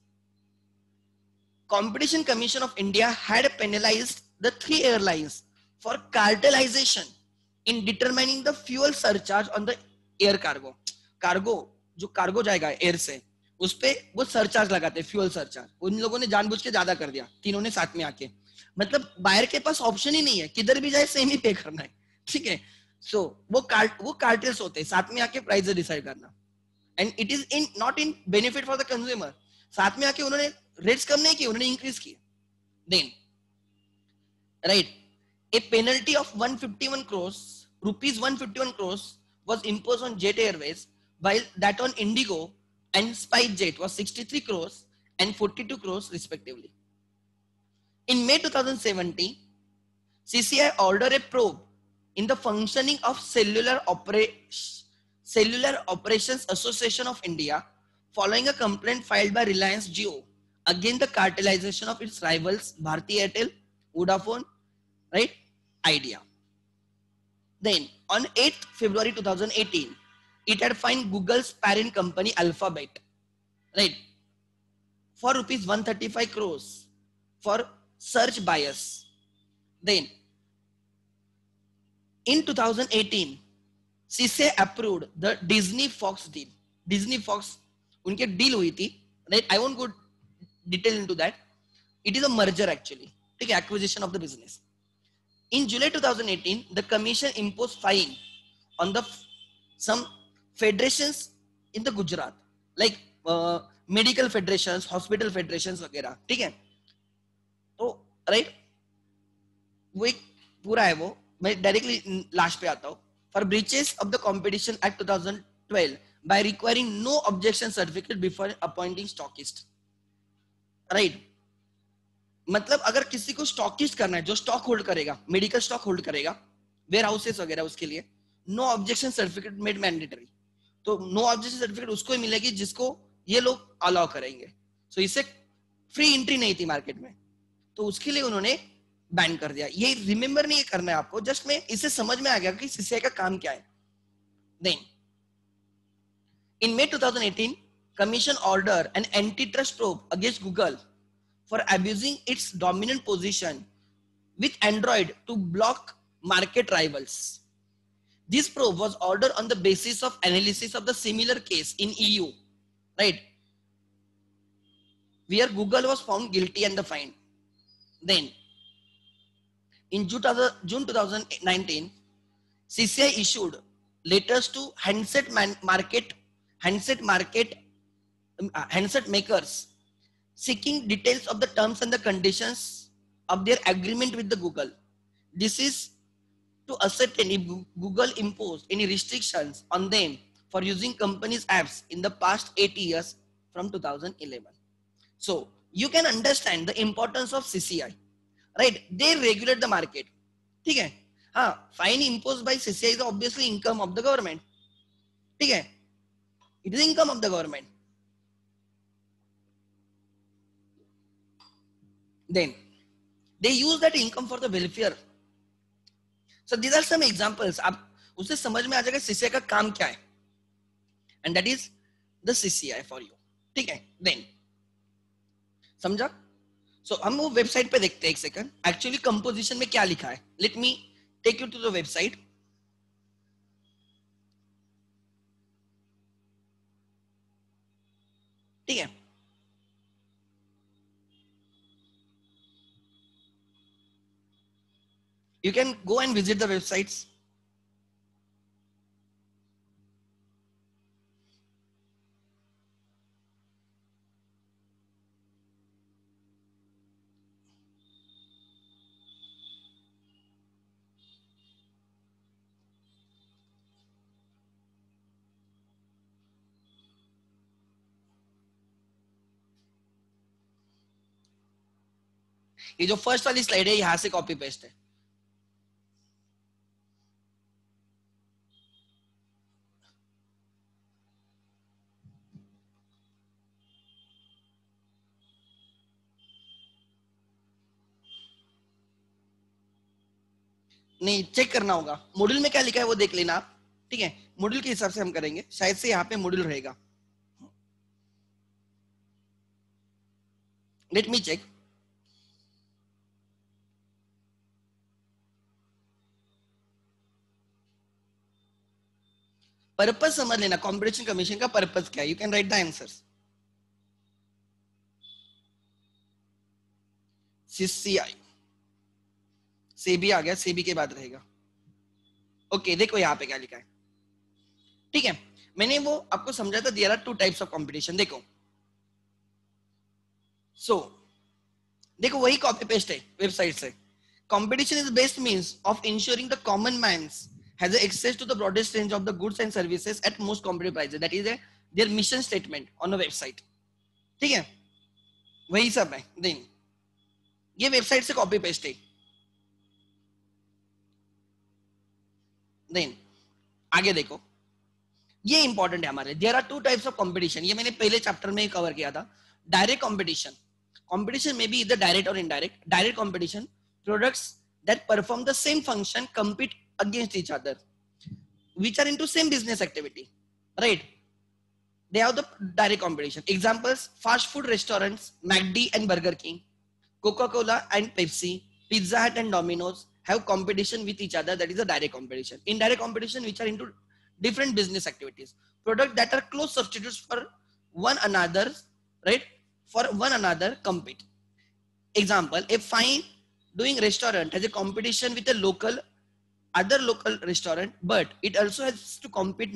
Competition Commission of India had penalized the 3 airlines for cartelization in determining the fuel surcharge on the air cargo. Cargo, जो cargo जाएगा air से, उस पे वो surcharge लगाते हैं, fuel surcharge. उन लोगों ने जानबूझ के ज्यादा कर दिया, तीनों ने साथ में आके. मतलब बायर के पास ऑप्शन ही नहीं है, किधर भी जाए सेम ही पे करना है, ठीक है. So वो cartels होते हैं, साथ में आके प्राइस डिसाइड करना. And it is not in benefit for the consumer. साथ में आके उन्होंने रेट्स कम नहीं किए, उन्होंने इंक्रीज किए. Then, right, a penalty of 151 crores, rupees 151 crores was imposed on Jet Airways, while that on Indigo and SpiceJet was 63 crores and 42 crores respectively. In May 2017, CCI ordered a probe in the functioning of Cellular Operations Association of India following a complaint filed by Reliance Jio against the cartelization of its rivals Bharti Airtel, Vodafone, right, Idea. Then on 8th February 2018, it had fined Google's parent company Alphabet, right, for rupees 135 crores for search bias. Then in 2018, CCI approved the Disney Fox deal. Disney Fox, उनके deal हुई थी, right? I won't go detail into that. It is a merger actually, ठीक है, acquisition of the business. In July 2018, the commission imposed fine on the some federations in the Gujarat, like medical federations, hospital federations वगैरह, ठीक है. तो right, वो एक पूरा है वो. मैं डायरेक्टली लास्ट पे आता हूँ. For breaches of the Competition Act 2012 by requiring no objection certificate before appointing stockist, right? मतलब अगर किसी को स्टॉकिस्ट करना है, जो स्टॉक होल्ड करेगा, मेडिकल स्टॉक होल्ड करेगा, वेयर हाउसेस वगैरह, उसके लिए no objection certificate made mandatory. तो नो ऑब्जेक्शन सर्टिफिकेट उसको ही मिलेगी जिसको ये लोग अलाउ करेंगे. सो इससे फ्री एंट्री नहीं थी मार्केट में, तो उसके लिए उन्होंने बैन कर दिया. ये रिमेंबर नहीं करना है आपको, जस्ट में इससे समझ में आ गया कि सीसीआई का काम क्या है. Then in May 2018, Commission ordered an antitrust probe against Google for abusing its dominant position with Android to block market rivals. This probe was ordered on the basis of analysis of the similar case in EU, right, where Google was found guilty and the fine. Then in June 2019, CCI issued letters to handset makers seeking details of the terms and the conditions of their agreement with the Google. This is to ascertain if Google imposed any restrictions on them for using companies' apps in the past 8 years from 2011. So you can understand the importance of CCI. Right, they regulate the market. ठीक है, हाँ, fine imposed by CCI is obviously income of the government. ठीक है, it is income of the government. Then they use that income for the welfare. So these are some examples. आप उससे समझ में आ जाएगा CCI का काम क्या है, and that is the CCI for you. ठीक है? Then समझा? So हम वो वेबसाइट पे देखते हैं एक सेकंड, एक्चुअली कंपोजिशन में क्या लिखा है. Let me take you to the website. ठीक है? You can go and visit the websites. ये जो फर्स्ट वाली स्लाइड है यहां से कॉपी पेस्ट है. नहीं, चेक करना होगा मॉड्यूल में क्या लिखा है वो देख लेना आप. ठीक है? मॉड्यूल के हिसाब से हम करेंगे, शायद से यहाँ पे मॉड्यूल रहेगा. Let me check. पर्पस समझ लेना, कॉम्पिटिशन कमीशन का पर्पस क्या है. You can write the answers. CCI, SEBI आ गया, सेबी के बाद रहेगा. ओके, देखो यहाँ पे क्या लिखा है. ठीक है? मैंने वो आपको समझा था, there are two types of competition. देखो देखो वही कॉपी पेस्ट है वेबसाइट से. Competition is best means of ensuring the common man's has access to the broadest range of the goods and services at most competitive prices. That is their mission statement on a website. ठीक है? वही सब है. Then ये website से copy paste है. Then आगे देखो, ये इंपॉर्टेंट है हमारे. There are two types of competition. ये मैंने पहले चैप्टर में कवर किया था. Direct competition. कंपटीशन में बी इधर डायरेक्ट और indirect. Direct competition, products that perform the same function compete against each other which are into same business activity, right? They have the direct competition. Examples: fast food restaurants McD and Burger King, Coca-Cola and Pepsi, Pizza Hut and Domino's have competition with each other. That is a direct competition. Indirect competition, which are into different business activities, products that are close substitutes for one another, right? For one another compete. Example: a fine doing restaurant has a competition with a other local restaurant, but it also has to compete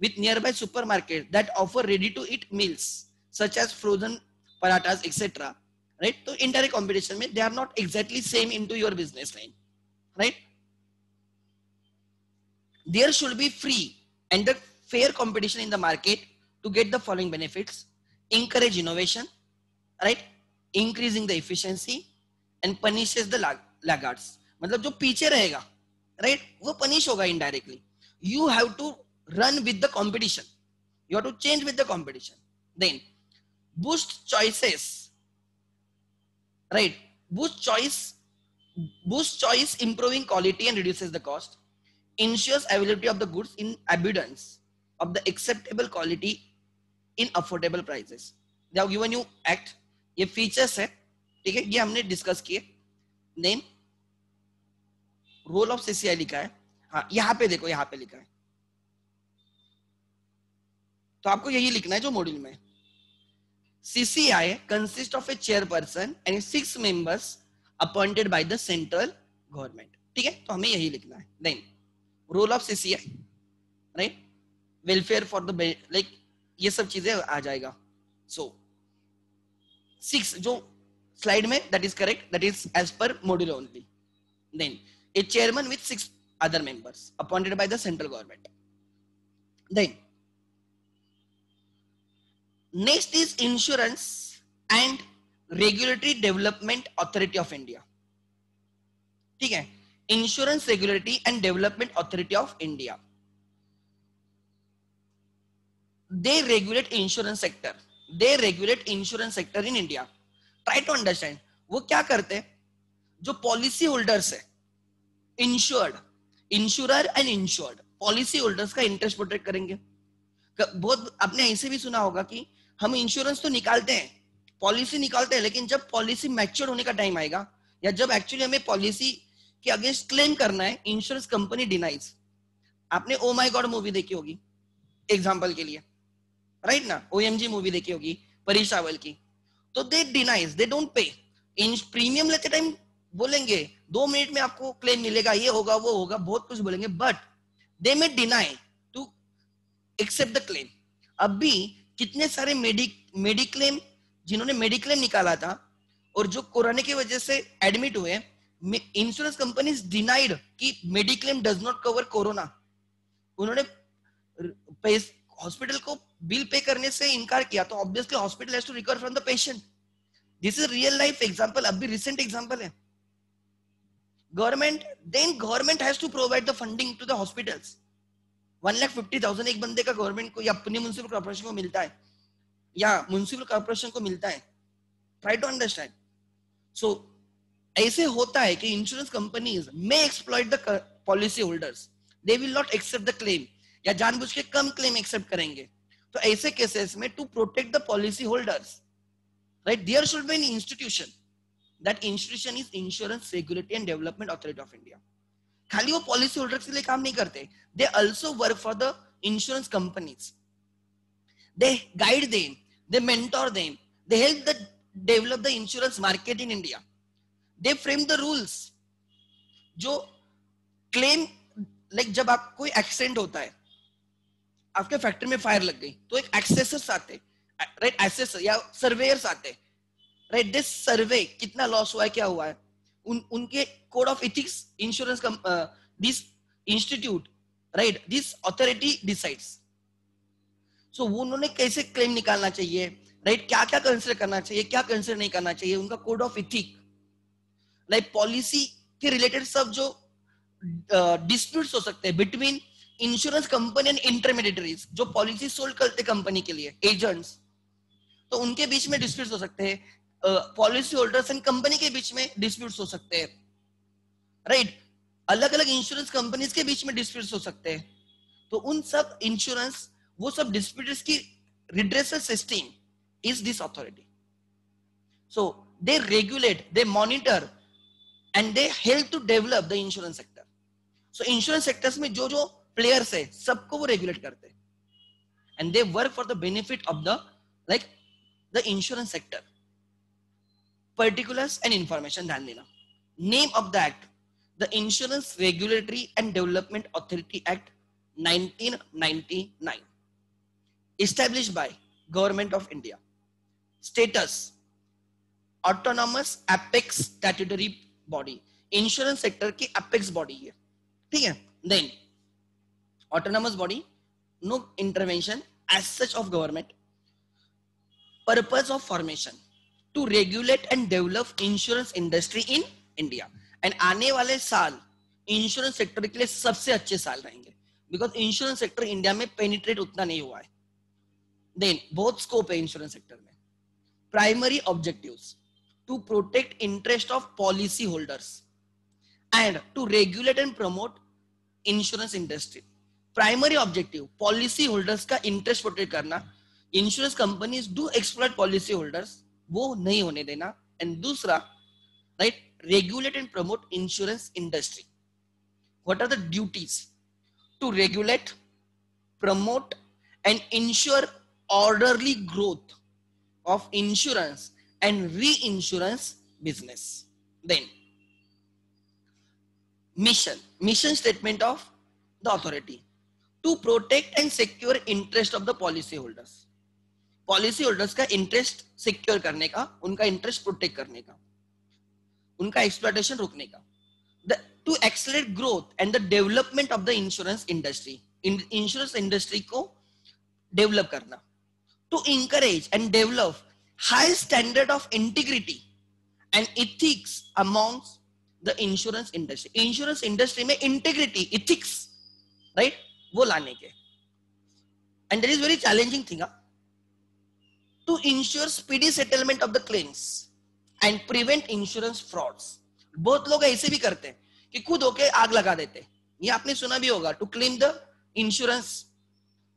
with nearby supermarket that offer ready to eat meals such as frozen parathas, etc. Right? So indirect competition means they are not exactly same into your business line, right? There should be free and the fair competition in the market to get the following benefits: encourage innovation, right? Increasing the efficiency and punishes the laggards. मतलब जो पीछे रहेगा, right, वो punish होगा indirectly. You have to run with the competition. You have to change with the competition. Then boost choices, right? Boost choice, improving quality and reduces the cost. Ensures availability of the goods in abundance of the acceptable quality in affordable prices. They have given you act. ये features है. ठीक है? ये हमने discuss किए. Then role of CCI लिखा है. हाँ, यहाँ पे देखो, यहाँ पे लिखा है. तो आपको यही लिखना है जो मॉड्यूल में. CCI consist of a chairperson and 6 members appointed by the central government. ठीक है? तो हमें यही लिखना है. Then role of CCI, right? Welfare for the like ये सब चीजें आ जाएगा. सो 6 जो slide में, that is correct, that is as per module only. Then a chairman with 6 other members appointed by the central government. Then next is Insurance and Regulatory Development Authority of India. ठीक है? Insurance Regulatory and Development Authority of India. They regulate insurance sector. They regulate insurance sector in India. Try to understand वो क्या करते हैं, जो policy holders है, insured, insurer and insured, policy holders का interest protect करेंगे। बहुत आपने ऐसे भी सुना होगा कि हम इंश्योरेंस तो निकालते हैं, पॉलिसी निकालते हैं, लेकिन जब पॉलिसी मैच्योर होने का टाइम आएगा या जब एक्चुअली हमें पॉलिसी के अगेंस्ट क्लेम करना है, इंश्योरेंस कंपनी डिनाइज। आपने ओ माय गॉड मूवी देखी होगी एग्जांपल के लिए, राइट ना, ओएमजी मूवी देखी होगी परेश रावल की, तो दे denies, they don't pay. In premium लेते टाइम बोलेंगे 2 मिनट में आपको क्लेम मिलेगा, ये होगा वो होगा, बहुत कुछ बोलेंगे, but they may deny to accept the claim. अभी कितने सारे मेडिक्लेम जिन्होंने मेडिक्लेम निकाला था और जो कोरोना की वजह से एडमिट हुए, इंश्योरेंस कंपनीज डिनाइड कि mediclaim does not cover corona. उन्होंने हॉस्पिटल को बिल पे करने से इनकार किया, तो obviously hospital has to recover from the patient. This is real life example, अभी रिसेंट एग्जांपल है। Government has to provide the funding to the hospitals. 1,50,000 एक बंदे का गवर्नमेंट को या अपने म्युनिसिपल कॉर्पोरेशन को मिलता है या म्युनिसिपल कॉर्पोरेशन को मिलता है। Try to understand. सो ऐसे होता है कि insurance companies may exploit the policy holders, they will not accept the claim, या जानबूझ के कम क्लेम एक्सेप्ट करेंगे। तो ऐसे केसेस में to protect the policy holders, right, there should be an institution, that institution is insurance regulatory and development authority of India. खाली वो policy holders के लिए काम नहीं करते, they also work for the insurance companies, they guide them, they mentor them, they help the develop the insurance market in India, they frame the rules. जो claim, like जब आप कोई एक्सीडेंट होता है, आपके फैक्ट्री में फायर लग गई, तो एक एक्सेसर्स आते, राइट, एसेसर या सर्वेयर्स आते, राइट, दिस सर्वे कितना लॉस हुआ है, क्या हुआ है, उनके code of ethics insurance this institute, right, this authority decides. So वो उन्होंने कैसे क्लेम निकालना चाहिए, राइट, क्या क्या कंसिडर करना चाहिए, क्या कंसिडर नहीं करना चाहिए, उनका code of ethic, like policy के रिलेटेड सब जो डिस्प्यूट्स हो सकते हैं between insurance company and intermediaries, जो पॉलिसी सोल्ड करते कंपनी के लिए, एजेंट्स, तो उनके बीच में डिस्प्यूट्स हो सकते हैं, पॉलिसी होल्डर्स एंड कंपनी के बीच में डिस्प्यूट्स हो सकते हैं, राइट, अलग अलग इंश्योरेंस कंपनीज के बीच में डिस्प्यूट्स हो सकते हैं। तो उन सब इंश्योरेंस, वो सब डिस्प्यूट्स की redressal system is this authority. So they regulate, they monitor and they help to develop the insurance sector. So insurance sectors में जो जो प्लेयर्स है सबको वो रेगुलेट करते हैं, and they work for the benefit of the like the insurance sector. Particulars and information ध्यान देना। Name of the act, the Insurance Regulatory and Development Authority Act 1999, established by Government of India. Status, autonomous apex statutory body, insurance sector की apex body है, ठीक है। Then autonomous body, no intervention as such of government. Purpose of formation, to regulate and develop insurance industry in India. And आने वाले साल insurance sector के लिए सबसे अच्छे साल रहेंगे, बिकॉज इंश्योरेंस सेक्टर इंडिया में पेनिट्रेट उतना नहीं हुआ है। देन बहुत स्कोप है इंश्योरेंस सेक्टर में। Primary objectives, to protect interest of policy holders and to regulate and promote insurance industry. Primary objective policy holders का इंटरेस्ट प्रोटेक्ट करना, insurance companies do exploit policy holders, वो नहीं होने देना। And दूसरा, right, regulate and promote insurance industry. What are the duties? To regulate, promote and ensure orderly growth of insurance and reinsurance business. Then mission statement of the authority, to protect and secure interest of the policy holders, policy holders का interest secure करने का, उनका interest protect करने का, उनका exploitation रोकने का। To accelerate growth and the development of the insurance industry, insurance industry को डेवलप करना। To encourage and develop high standard of integrity and ethics amongst the insurance industry, insurance industry में integrity, ethics, right, वो लाने के। And that is very challenging thing. To ensure speedy settlement of the claims and prevent insurance frauds. बहुत लोग ऐसे भी करते हैं कि खुद होके आग लगा देते हैं. ये आपने सुना भी होगा, to claim the insurance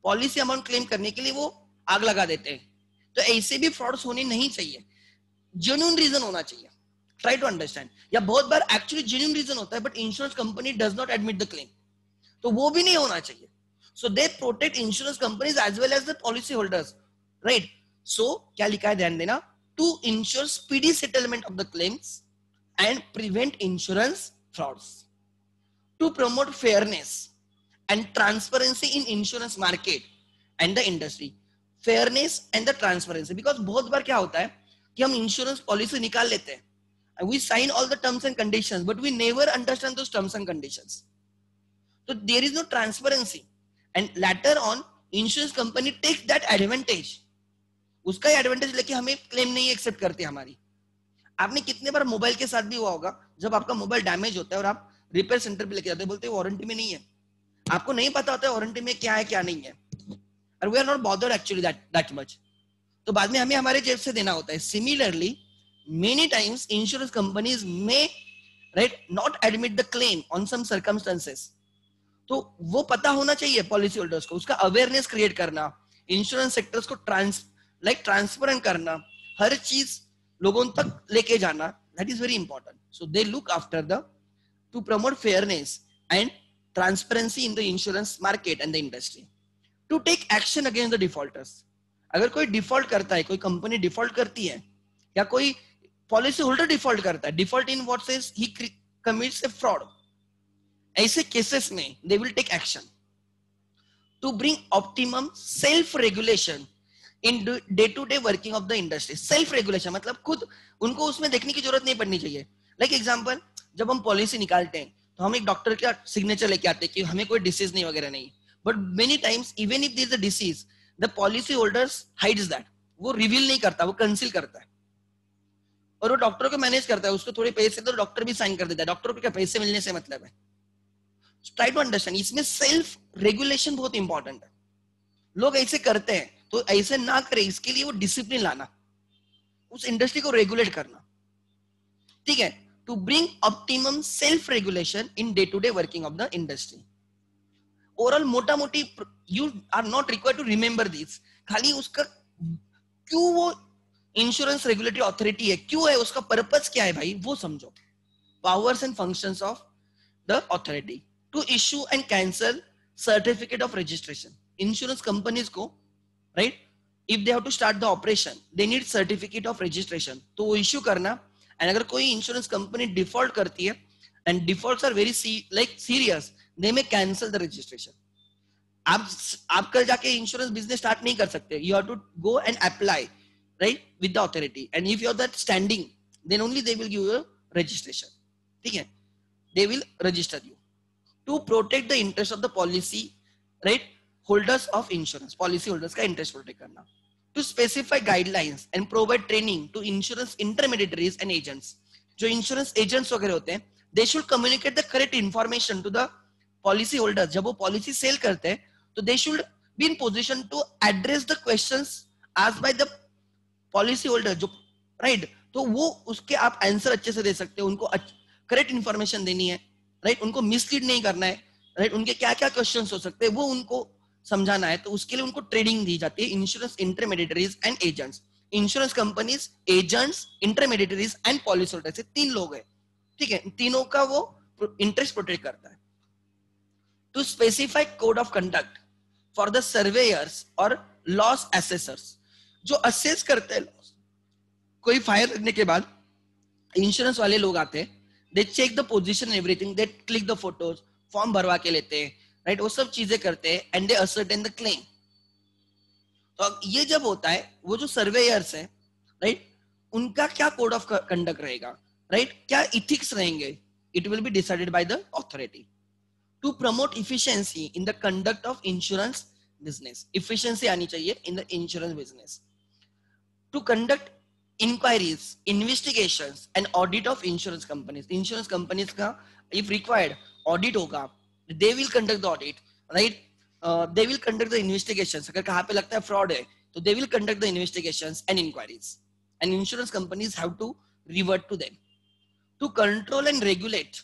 policy amount claim करने के लिए वो आग लगा देते हैं. तो ऐसे भी फ्रॉड्स होने नहीं चाहिए. जेन्युइन रीजन होना चाहिए. ट्राई टू अंडरस्टैंड. या बहुत बार एक्चुअली जेन्युइन रीजन होता है but insurance company does not admit the claim, तो वो भी नहीं होना चाहिए. So they protect insurance companies as well as the policy holders, right. So क्या लिखा है, ध्यान देना, to ensure speedy settlement of the claims and prevent insurance frauds, to promote fairness and transparency in insurance market and the industry. Fairness and the transparency, because बहुत बार क्या होता है कि हम इंश्योरेंस पॉलिसी निकाल लेते हैं, we sign all the terms and conditions but we never understand those terms and conditions, so there is no transparency and later on insurance company takes that advantage. उसका ही एडवांटेज लेके हमें claim नहीं accept करते हमारी. आपने कितने बार mobile के साथ भी हुआ होगा, जब आपका मोबाइल डैमेज होता है और आप रिपेयर सेंटर पे लेके जाते हैं, बोलते हैं वारंटी में नहीं है. आपको नहीं पता होता है वारंटी में क्या है क्या नहीं है, और we are not bothered actually that much. तो बाद में हमें हमारे जेब से देना होता है. Similarly many times insurance companies में, right, not admit the claim on some circumstances. तो वो पता होना चाहिए पॉलिसी होल्डर्स को, उसका अवेयरनेस क्रिएट करना, इंश्योरेंस सेक्टर्स को ट्रांसपेरेंट करना, हर चीज लोगों तक लेके जाना, that is very important. So they look after the to promote fairness and transparency in the insurance market and the industry, to take action against the defaulters. अगर कोई डिफॉल्ट करता है, कोई कंपनी डिफॉल्ट करती है या कोई पॉलिसी होल्डर डिफॉल्ट करता है, default in what says he commits a fraud, ऐसे केसेस में they will take action to bring optimum self regulation in day to day working of the industry. Self regulation मतलब खुद उनको उसमें देखने की जरूरत नहीं पड़नी चाहिए. लाइक एग्जांपल, जब हम पॉलिसी निकालते हैं तो हम एक डॉक्टर का सिग्नेचर लेके आते हैं कि हमें कोई डिसीज नहीं वगैरह नहीं, but many times even if there is a disease the policy holders hides that. वो रिवील नहीं करता, वो कंसील करता है और वो डॉक्टर को मैनेज करता है. उसको थोड़े पैसे तो डॉक्टर भी साइन कर देता है. डॉक्टर को क्या पैसे मिलने से मतलब है. ट्राई टू अंडरस्टैंड, इसमें सेल्फ रेगुलेशन बहुत इंपॉर्टेंट है. लोग ऐसे करते हैं, तो ऐसे ना करे, इसके लिए वो डिसिप्लिन लाना, उस इंडस्ट्री को रेगुलेट करना. ठीक है, to bring optimum self regulation in day to day working of the industry. Overall मोटा मोटी you are not required to remember this. खाली उसका क्यों वो इंश्योरेंस रेगुलेटरी अथॉरिटी है, क्यों है, उसका पर्पस क्या है भाई, वो समझो. Powers and functions of the authority to issue and cancel certificate of registration. Insurance companies को, right, if they have to start the operation they need certificate of registration, तो वो इश्यू करना. एंड अगर कोई इंश्योरेंस कंपनी डिफॉल्ट करती है, and defaults are very like serious, they may cancel the registration. आप कल जाके इंश्योरेंस बिजनेस स्टार्ट नहीं कर सकते. You have to go and apply, right, with the authority, and if you are that standing then only they will give you registration. ठीक है, they will register you to protect the interest of the policy, right, holders of insurance. Policy holders का interest protect करना. To specify guidelines and provide training to insurance intermediaries and agents. जो insurance agents वगैरह होते हैं, they should communicate the correct information to the policy holders. जब वो policy sell करते हैं, तो they should be in position to address the questions asked by the policy holder. जो right, तो वो उसके आप आंसर अच्छे से दे सकते हो. उनको करेक्ट इंफॉर्मेशन देनी है, राइट, उनको मिसलीड नहीं करना है, राइट, उनके क्या क्या क्वेश्चंस हो सकते हैं वो उनको समझाना है. तो उसके लिए उनको ट्रेनिंग दी जाती है. Insurance intermediaries and agents, insurance companies, agents, intermediaries and policy holders, ये तीन लोग हैं. ठीक है, तीनों का वो इंटरेस्ट प्रोटेक्ट करता है. To specify code of conduct for the surveyors और लॉस असेसर्स, जो असेस करते हैं कोई फायर लगने के बाद इंश्योरेंस वाले लोग आते हैं, they check the position everything, they click the photos, form भरवा के लेते हैं, राइट, वो सब चीजें करते हैं, and they ascertain the claim. तो ये जब होता है, वो जो सर्वेयर्स है, राइट, उनका क्या कोड ऑफ कंडक्ट रहेगा, राइट, क्या इथिक्स रहेंगे, it will be decided by the authority. To promote efficiency in the conduct of insurance business, efficiency आनी चाहिए in the insurance business. To conduct inquiries, investigations and audit of insurance companies. Insurance companies का if required audit होगा, they will conduct the audit, right, they will conduct the investigations. अगर कहाँ पे लगता है fraud है, तो they will conduct the investigations and inquiries, and insurance companies have to revert to them to control and regulate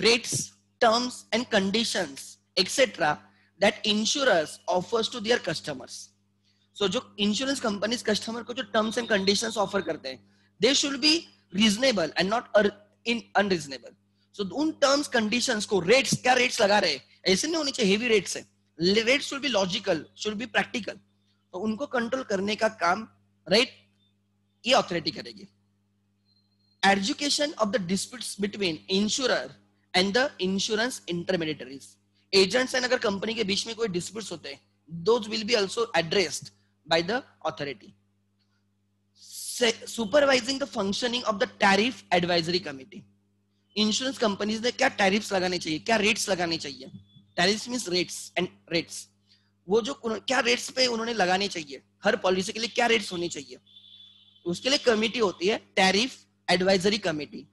rates, terms and conditions, etc. that insurers offers to their customers. So जो insurance companies customer को जो terms and conditions offer करते हैं, they should be reasonable and not unreasonable. So उन terms conditions को rates क्या rates लगा रहे हैं, ऐसे नहीं होनी चाहिए heavy rates है. Rates should be logical, should be practical. तो उनको control करने का काम right ये authority करेगी. Education of the disputes between insurer and the insurance intermediaries. Agents and अगर company के बीच में कोई disputes होते हैं, those will be also addressed by the authority. Supervising the functioning of the tariff advisory committee. Insurance companies ने क्या tariffs लगाने चाहिए, क्या rates लगाने चाहिए. Tariffs means rates and rates. वो जो क्या rates पे उन्होंने लगाने चाहिए, हर policy के लिए क्या rates होनी चाहिए, उसके लिए committee होती है tariff advisory committee.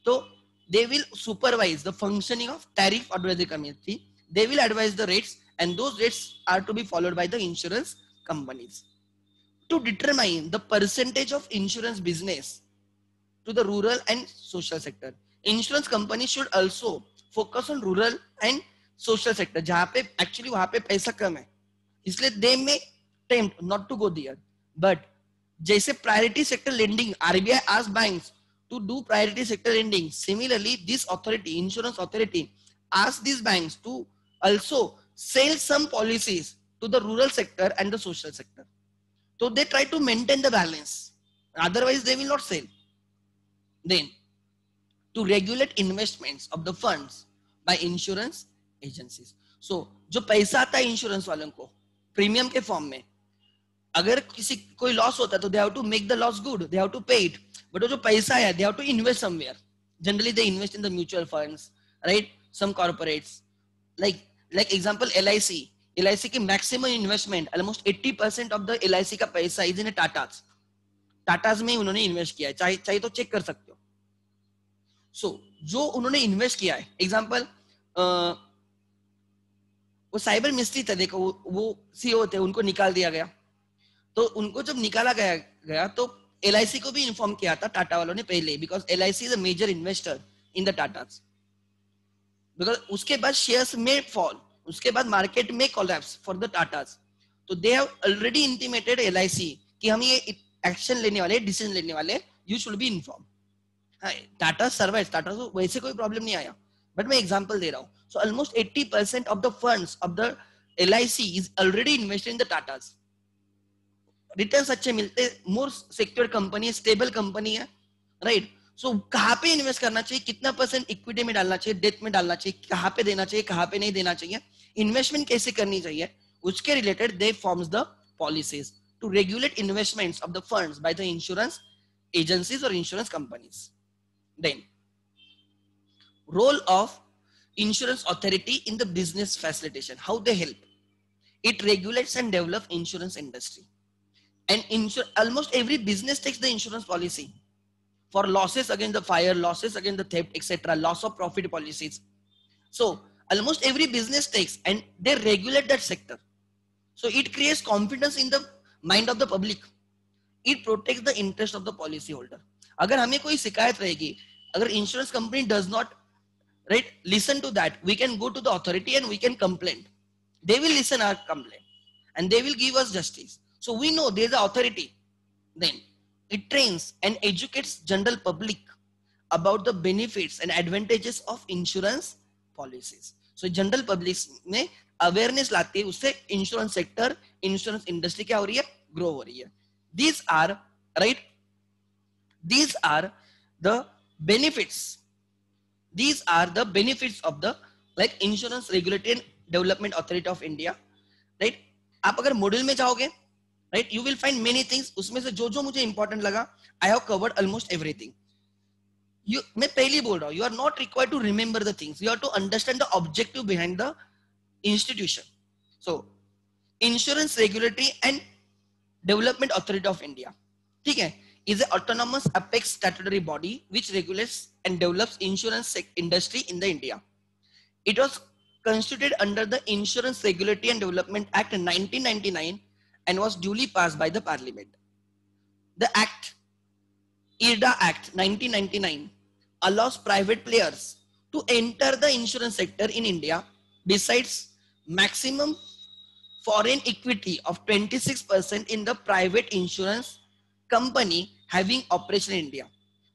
So they will supervise the functioning of tariff advisory committee. They will advise the rates and those rates are to be followed by the insurance companies. To determine the percentage of insurance business to the rural and social sector. Insurance companies should also focus on rural and social sector. जहाँ पे actually वहाँ पे पैसा कम है, इसलिए they may tempt not to go there. But जैसे priority sector lending, RBI asks banks to do priority sector lending. Similarly, this authority, insurance authority, asks these banks to also sell some policies to the rural sector and the social sector. So they try to maintain the balance. Otherwise, they will not sell. Then, to regulate investments of the funds by insurance agencies. So, जो पैसा आता है insurance वालों को premium के form में, अगर किसी कोई लॉस होता है तो they have to make the loss good, they have to pay it. But वो जो पैसा है, they have to invest somewhere. Generally, they invest in the mutual funds, right? Some corporates, like example LIC. LIC की maximum investment, almost 80% of the LIC का पैसा is in Tatas. Tatas में उन्होंने invest किया है, चाहिए तो चेक कर सकते हो. So जो उन्होंने इन्वेस्ट किया है, एग्जांपल वो साइबर मिस्ट्री थे, देखो वो सीईओ थे, उनको निकाल दिया गया. तो उनको जब निकाला गया तो LIC को भी इन्फॉर्म किया था टाटा वालों ने पहले, because LIC is a major investor in the Tatas. Because उसके बाद शेयर्स में फॉल, उसके बाद मार्केट में कोलैप्स फॉर द टाटास. तो they have already intimated LIC कि हम ये एक्शन लेने वाले, डिसीजन लेने वाले, you should be inform. Tata survive, Tata को वैसे कोई प्रॉब्लम नहीं आया, बट मैं एग्जांपल दे रहा हूं. So almost 80% of the funds of the LIC is already invested in the Tatas. Returns अच्छे मिलते, more secure company, stable company है, राइट. सो कहाँ पे इन्वेस्ट करना चाहिए, कितना परसेंट इक्विटी में डालना चाहिए, डेट में डालना चाहिए, कहाँ पे देना चाहिए, कहाँ पे नहीं देना चाहिए, इन्वेस्टमेंट कैसे करनी चाहिए, उसके related they forms the policies to regulate investments of the funds by the insurance agencies और insurance companies. Then role of insurance authority in the business facilitation, how they help. It regulates and develop insurance industry. And almost every business takes the insurance policy for losses against the fire, losses against the theft, etc., loss of profit policies. So almost every business takes, and they regulate that sector. So it creates confidence in the mind of the public. It protects the interest of the policy holder. अगर हमें कोई शिकायत रहेगी, अगर insurance company does not listen to that, we can go to the authority and we can complain. They will listen our complaint and they will give us justice. So we know there is an authority. Then it trains and educates general public about the benefits and advantages of insurance policies. So general public में awareness लाती है, उससे insurance sector, insurance industry क्या हो रही है, grow हो रही है. These are the benefits. These are the benefits of the Insurance Regulatory and Development Authority of India, right? आप अगर मॉड्यूल में जाओगे, right, you will find many things. उसमें से जो मुझे important लगा, I have covered almost everything. मैं पहले बोल रहा हूँ, you are not required to remember the things. You have to understand the objective behind the institution. So, Insurance Regulatory and Development Authority of India, ठीक है, is an autonomous apex statutory body which regulates and develops insurance industry in the India. It was constituted under the Insurance Regulatory and Development Act in 1999 and was duly passed by the Parliament. The Act IRDA Act 1999 allows private players to enter the insurance sector in India. Besides, maximum foreign equity of 26% in the private insurance company having operation in India.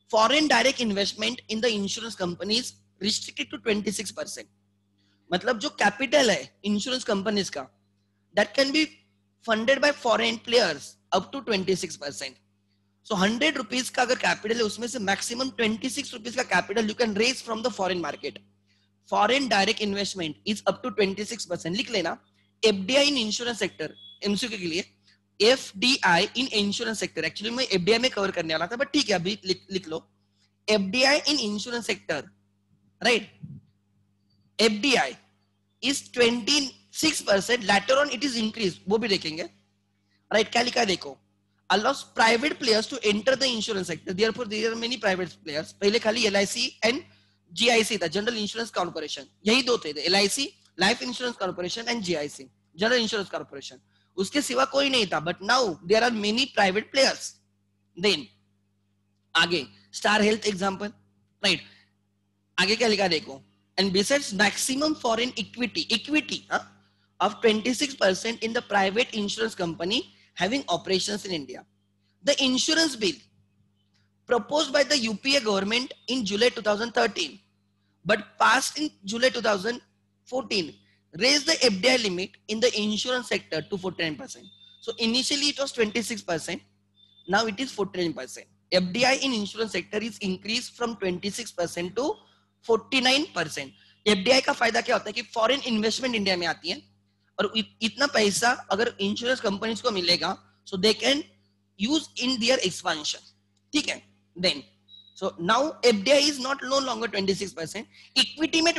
Foreign direct investment in the insurance company is restricted to 26%. मतलब जो capital है insurance companies का, that can be funded by foreign players up to 26%. So 100 rupees का अगर capital है उसमें से maximum 26 rupees का capital you can raise from the foreign market. Foreign direct investment is up to 26%. लिख लेना FDI in insurance sector, MCQ के लिए FDI in insurance sector. Actually मैं एफडीआई में कवर करने वाला था बट ठीक है अभी लिख लो FDI in insurance sector, right. FDI is 26%. later on it is increased, वो भी देखेंगे, राइट. क्या लिखा है देखो, allows private players to enter the insurance sector. therefore there are many private players. पहले खाली LIC and GIC था, जनरल इंश्योरेंस कॉर्पोरेशन, यही दो थे, LIC life insurance corporation and GIC general insurance corporation, उसके सिवा कोई नहीं था. But now there are many private players. Then आगे स्टार हेल्थ एग्जांपल, राइट. आगे क्या लिखा देखो, and besides maximum foreign equity of 26% in the private insurance company having operations in India. The insurance bill proposed by the UPA government in July 2013 but passed in July 2014 raised the FDI limit in the insurance sector to 49%. So initially it was 26%, now it is 49%. FDI in insurance sector is increased from 26% to 49%. FDI का फायदा क्या होता है कि foreign investment India में आती है और इतना पैसा अगर इंश्योरेंस कंपनीज को मिलेगा so they can use in their expansion. ठीक है. Then so now FDI is not no longer 26%, equity में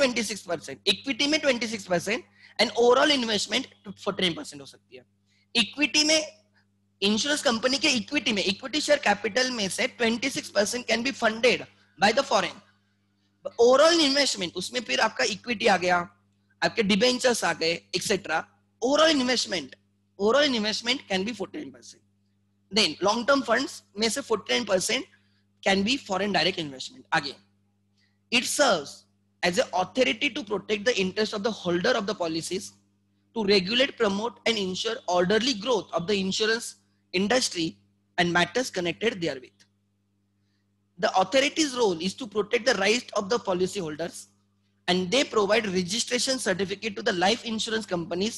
26% एंड ओवरऑल इन्वेस्टमेंट 49% हो सकती है. इक्विटी में इंश्योरेंस कंपनी के इक्विटी शेयर कैपिटल में से 26% can be funded by the foreign. Overall investment उसमें फिर आपका इक्विटी आ गया, आपके डिबेंचर्स आ गए etcetera. Overall investment can be 49%. Then long term funds में से 49% can be foreign direct investment. आगे it serves as a authority to protect the interest of the holder of the policies, to regulate, promote and ensure orderly growth of the insurance industry and matters connected therewith. The authority's role is to protect the rights of the policyholders, and they provide registration certificate to the life insurance companies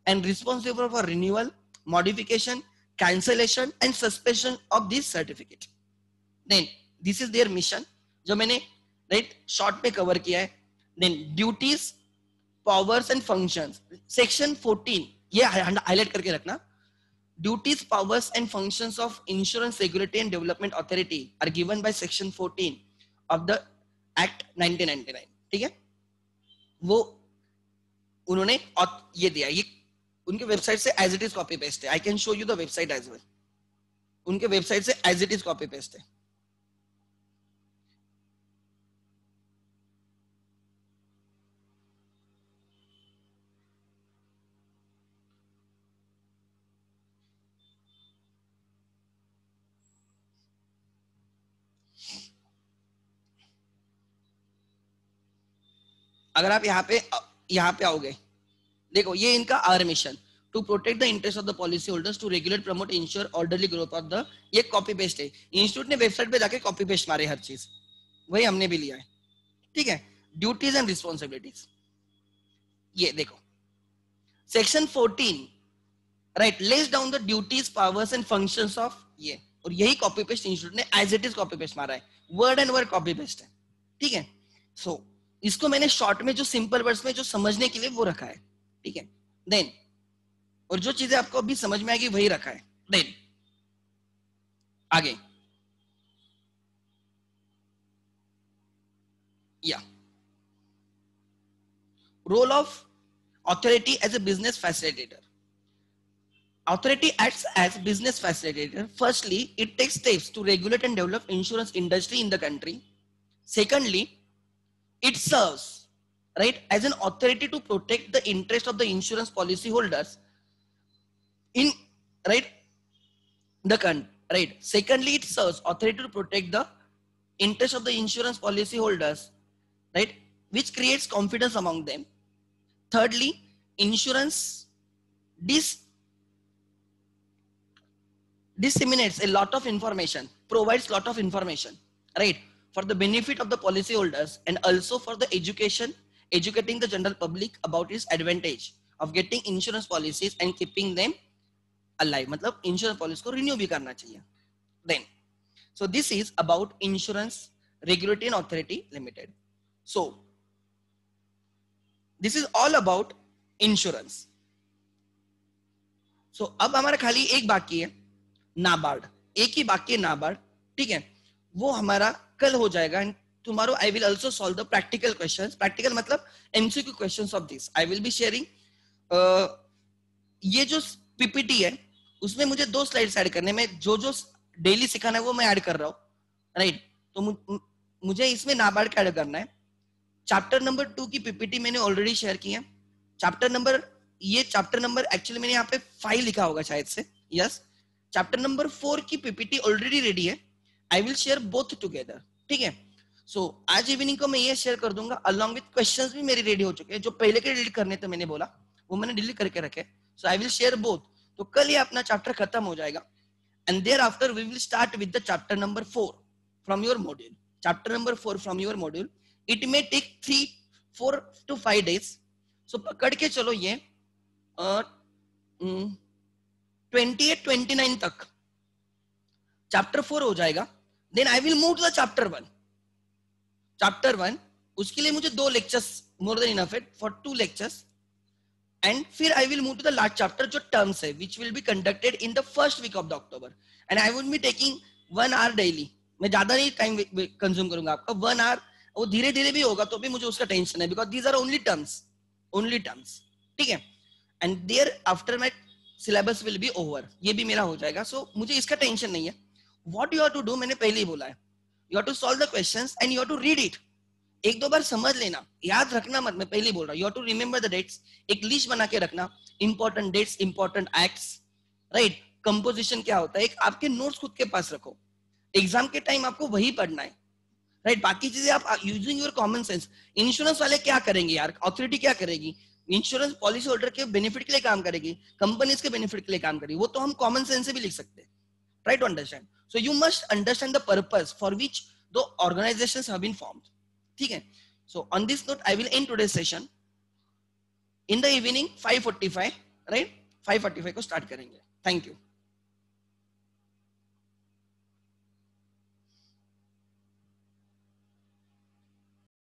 and responsible for renewal, modification, cancellation and suspension of this certificate. Then this is their mission जो मैंने right short पे cover किया है. Then duties, powers and functions, section 14 ये highlight करके रखना. Duties, powers and functions of Insurance Regulatory and Development Authority are given by section 14 of the Act 1999. ठीक है. वो उन्होंने ये दिया, ये उनके वेबसाइट से as it is copy paste है. I can show you the website as well. उनके वेबसाइट से as it is copy paste है. अगर आप यहाँ पे आओगे देखो ये इनका are mission to protect the interest of the policy holders, to regulate, promote, ensure orderly growth of the. ये कॉपी पेस्ट है. इंस्टीट्यूट ने वेबसाइट पे जाके कॉपी पेस्ट मारे हर चीज, वही हमने भी लिया है. ठीक है. ड्यूटीज एंड रिस्पॉन्सिबिलिटीज ये देखो section 14 right lays down the duties, powers and functions of ये, और यही कॉपी पेस्ट इंस्टीट्यूट ने as it is copy paste मारा है. Word and word copy paste है. ठीक है. सो इसको मैंने शॉर्ट में जो सिंपल वर्ड्स में जो समझने के लिए वो रखा है. ठीक है. देन और जो चीजें आपको अभी समझ में आएगी वही रखा है. देन आगे या role of authority as a business facilitator. Authority acts as business facilitator. Firstly, it takes steps to regulate and develop insurance industry in the country. Secondly, it serves right as an authority to protect the interest of the insurance policy holders in right the right? Secondly, it serves authority to protect the interest of the insurance policy holders, right? Which creates confidence among them. Thirdly, insurance disseminates a lot of information, provides lot of information, right? For the benefit of the policyholders and also for the educating the general public about its advantage of getting insurance policies and keeping them alive. मतलब insurance policy को renew भी करना चाहिए. Then, so this is about Insurance Regulatory and Authority Limited. So, this is all about insurance. So, अब हमारा खाली एक बाकी है नाबार्ड, एक ही बाकी है नाबार्ड, ठीक है, वो हमारा कल हो जाएगा. And tomorrow I will also solve the practical questions. Practical मतलब MCQ questions of this. I will be sharing. ये जो PPT है उसमें मुझे 2 स्लाइड्स ऐड करने में, जो डेली सिखाना है वो मैं ऐड कर रहा हूँ, राइट? तो मुझे इसमें नाबार्ड का ऐड करना है. चैप्टर नंबर 2 की PPT मैंने ऑलरेडी शेयर की है. चैप्टर नंबर एक्चुअली मैंने यहाँ पे 5 लिखा होगा शायद से. यस, चैप्टर नंबर 4 की PPT ऑलरेडी रेडी है. आई विल शेयर बोथ टुगेदर, ठीक है? सो आज इवनिंग को मैं ये शेयर कर दूंगा अलॉन्ग विद क्वेश्चंस भी मेरे रेडी हो चुके हैं. जो पहले के डिलीट करने थे मैंने बोला वो मैंने डिलीट करके रखे. So I will share both. तो कल ये अपना चैप्टर खत्म हो जाएगा. And thereafter we will start with the chapter number 4 from your module. Chapter number 4 from your module. It may take 3-4 to 5 days. So पकड़ के चलो ये 28-29 तक चैप्टर 4 हो जाएगा. Then I will move to the chapter 1. Chapter 1 उसके लिए मुझे 2 लेक्चर्स मोर देन इनफ है फॉर 2 लेक्चर्स. एंड फिर I will move to the last chapter जो टर्म्स है, which will be conducted in the first week of the October. And I will be taking 1 hour daily. मैं ज्यादा नहीं time consume करूंगा आपका. 1 hour वो धीरे धीरे भी होगा तो भी मुझे उसका टेंशन है, because these are only terms, ठीक है? And thereafter my syllabus will be over. ये भी मेरा हो जाएगा. सो मुझे इसका टेंशन नहीं है. What you have to do, मैंने पहले ही बोला है, you have to solve the questions and you have to read it. 1-2 बार समझ लेना, याद रखना मत. मैं पहले ही बोल रहा हूँ, you have to remember the dates. एक लिस्ट बना के रखना, important dates, important acts, right? Composition क्या होता है, एक आपके नोट्स खुद के पास रखो. एग्जाम के टाइम आपको वही पढ़ना है, राइट? बाकी चीजें आप using your common sense. Insurance वाले क्या करेंगे यार, अथॉरिटी क्या करेगी? इंश्योरेंस पॉलिसी होल्डर के बेनिफिट के लिए काम करेगी, कंपनीज के बेनिफिट के लिए काम करेगी. वो तो हम कॉमन सेंस से भी लिख सकते हैं. Try to understand. So you must understand the purpose for which the organizations have been formed. ठीक है? So on this note, I will end today's session. In the evening 5:45, right? 5:45 को start करेंगे. Thank you.